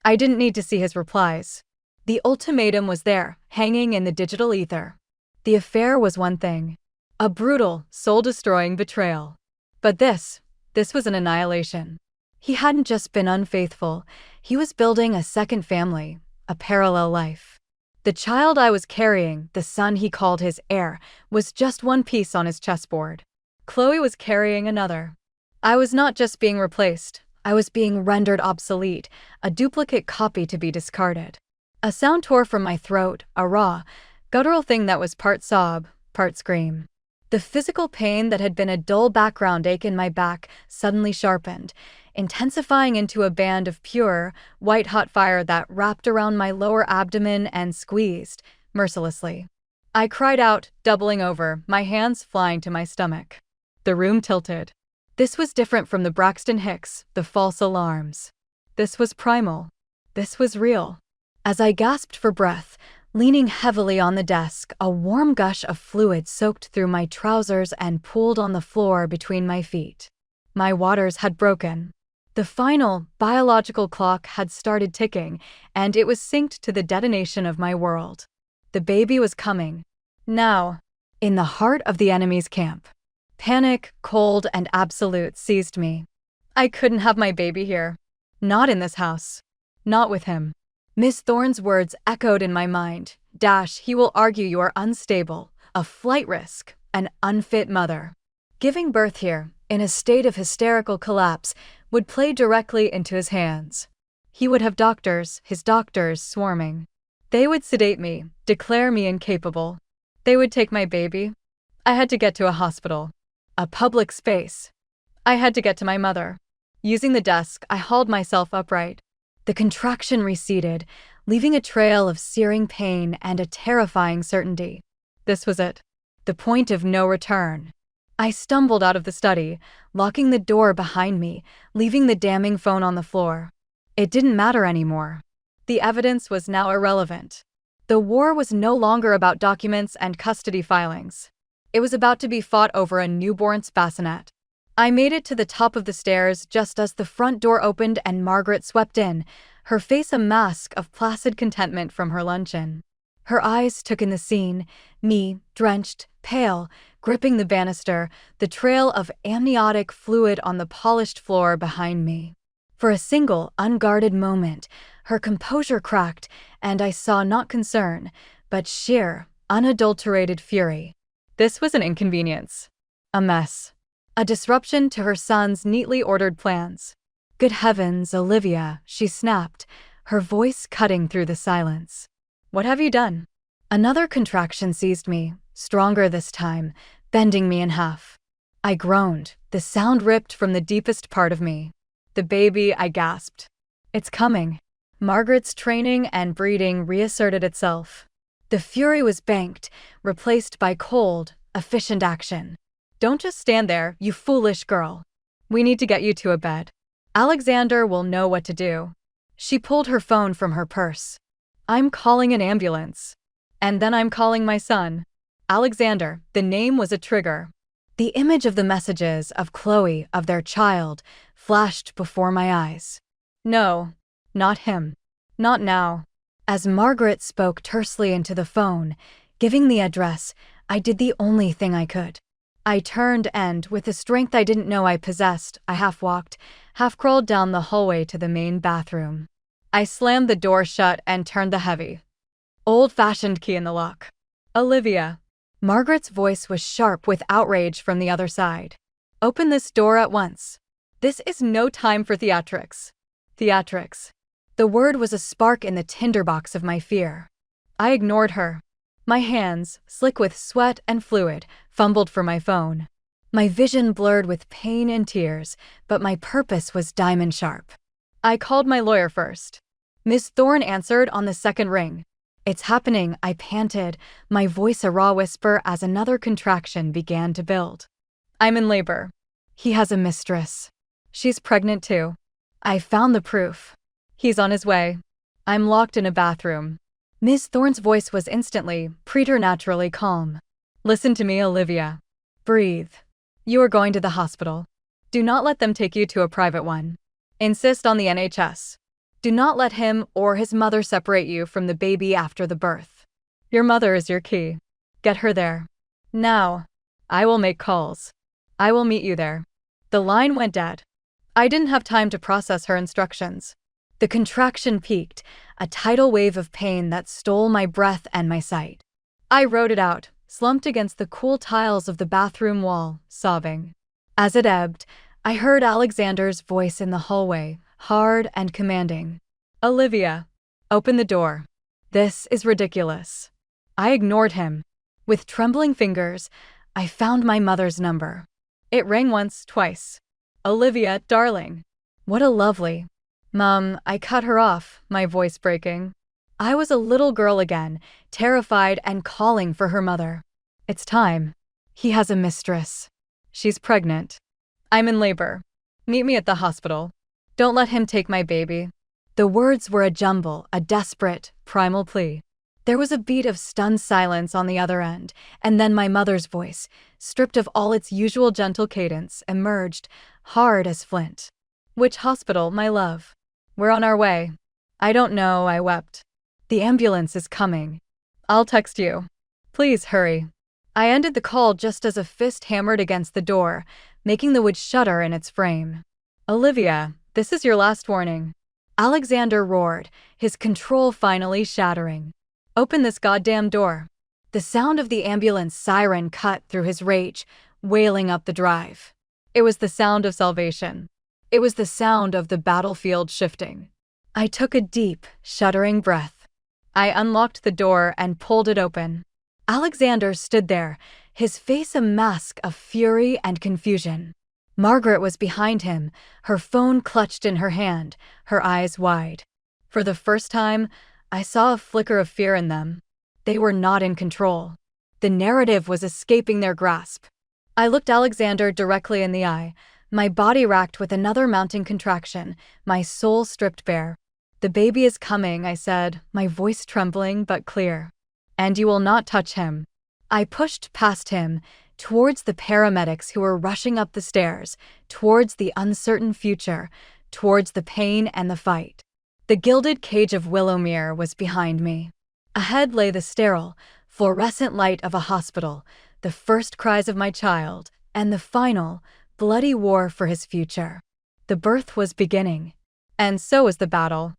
I didn't need to see his replies. The ultimatum was there, hanging in the digital ether. The affair was one thing. A brutal, soul-destroying betrayal. But this was an annihilation. He hadn't just been unfaithful, he was building a second family, a parallel life. The child I was carrying, the son he called his heir, was just one piece on his chessboard. Chloe was carrying another. I was not just being replaced, I was being rendered obsolete, a duplicate copy to be discarded. A sound tore from my throat, a raw, guttural thing that was part sob, part scream. The physical pain that had been a dull background ache in my back suddenly sharpened, intensifying into a band of pure, white-hot fire that wrapped around my lower abdomen and squeezed, mercilessly. I cried out, doubling over, my hands flying to my stomach. The room tilted. This was different from the Braxton Hicks, the false alarms. This was primal. This was real. As I gasped for breath, leaning heavily on the desk, a warm gush of fluid soaked through my trousers and pooled on the floor between my feet. My waters had broken. The final, biological clock had started ticking, and it was synced to the detonation of my world. The baby was coming. Now. In the heart of the enemy's camp. Panic, cold, and absolute seized me. I couldn't have my baby here. Not in this house. Not with him. Miss Thorne's words echoed in my mind. He will argue you are unstable, a flight risk, an unfit mother. Giving birth here, in a state of hysterical collapse, would play directly into his hands. He would have his doctors swarming. They would sedate me, declare me incapable. They would take my baby. I had to get to a hospital. A public space. I had to get to my mother. Using the desk, I hauled myself upright. The contraction receded, leaving a trail of searing pain and a terrifying certainty. This was it. The point of no return. I stumbled out of the study, locking the door behind me, leaving the damning phone on the floor. It didn't matter anymore. The evidence was now irrelevant. The war was no longer about documents and custody filings. It was about to be fought over a newborn's bassinet. I made it to the top of the stairs just as the front door opened and Margaret swept in, her face a mask of placid contentment from her luncheon. Her eyes took in the scene, me, drenched, pale, gripping the banister, the trail of amniotic fluid on the polished floor behind me. For a single, unguarded moment, her composure cracked, and I saw not concern, but sheer, unadulterated fury. This was an inconvenience. A mess. A disruption to her son's neatly ordered plans. Good heavens, Olivia, she snapped, her voice cutting through the silence. What have you done? Another contraction seized me, stronger this time, bending me in half. I groaned, the sound ripped from the deepest part of me. The baby, I gasped. It's coming. Margaret's training and breeding reasserted itself. The fury was banked, replaced by cold, efficient action. Don't just stand there, you foolish girl. We need to get you to a bed. Alexander will know what to do. She pulled her phone from her purse. I'm calling an ambulance. And then I'm calling my son. Alexander, the name was a trigger. The image of the messages, of Chloe, of their child, flashed before my eyes. No, not him. Not now. As Margaret spoke tersely into the phone, giving the address, I did the only thing I could. I turned and, with a strength I didn't know I possessed, I half-walked, half-crawled down the hallway to the main bathroom. I slammed the door shut and turned the heavy, old-fashioned key in the lock. Olivia. Margaret's voice was sharp with outrage from the other side. Open this door at once. This is no time for theatrics. Theatrics. The word was a spark in the tinderbox of my fear. I ignored her. My hands, slick with sweat and fluid, fumbled for my phone. My vision blurred with pain and tears, but my purpose was diamond sharp. I called my lawyer first. Miss Thorne answered on the second ring. It's happening, I panted, my voice a raw whisper as another contraction began to build. I'm in labor. He has a mistress. She's pregnant too. I found the proof. He's on his way. I'm locked in a bathroom. Miss Thorne's voice was instantly, preternaturally calm. Listen to me, Olivia. Breathe. You are going to the hospital. Do not let them take you to a private one. Insist on the NHS. Do not let him or his mother separate you from the baby after the birth. Your mother is your key. Get her there. Now. I will make calls. I will meet you there." The line went dead. I didn't have time to process her instructions. The contraction peaked, a tidal wave of pain that stole my breath and my sight. I rode it out, slumped against the cool tiles of the bathroom wall, sobbing. As it ebbed, I heard Alexander's voice in the hallway, hard and commanding. "Olivia, open the door. This is ridiculous." I ignored him. With trembling fingers, I found my mother's number. It rang once, twice. "Olivia, darling." What a lovely. "Mom," I cut her off, my voice breaking. I was a little girl again, terrified and calling for her mother. "It's time. He has a mistress. She's pregnant. I'm in labor. Meet me at the hospital. Don't let him take my baby." The words were a jumble, a desperate, primal plea. There was a beat of stunned silence on the other end, and then my mother's voice, stripped of all its usual gentle cadence, emerged, hard as flint. "Which hospital, my love?" "We're on our way." "I don't know," I wept. "The ambulance is coming. I'll text you. Please hurry." I ended the call just as a fist hammered against the door, making the wood shudder in its frame. "Olivia, this is your last warning." Alexander roared, his control finally shattering. "Open this goddamn door." The sound of the ambulance siren cut through his rage, wailing up the drive. It was the sound of salvation. It was the sound of the battlefield shifting. I took a deep, shuddering breath. I unlocked the door and pulled it open. Alexander stood there, his face a mask of fury and confusion. Margaret was behind him, her phone clutched in her hand, her eyes wide. For the first time, I saw a flicker of fear in them. They were not in control. The narrative was escaping their grasp. I looked Alexander directly in the eye, my body racked with another mounting contraction, my soul stripped bare. "The baby is coming," I said, my voice trembling but clear. "And you will not touch him." I pushed past him, towards the paramedics who were rushing up the stairs, towards the uncertain future, towards the pain and the fight. The gilded cage of Willowmere was behind me. Ahead lay the sterile, fluorescent light of a hospital, the first cries of my child, and the final, bloody war for his future. The birth was beginning. And so was the battle.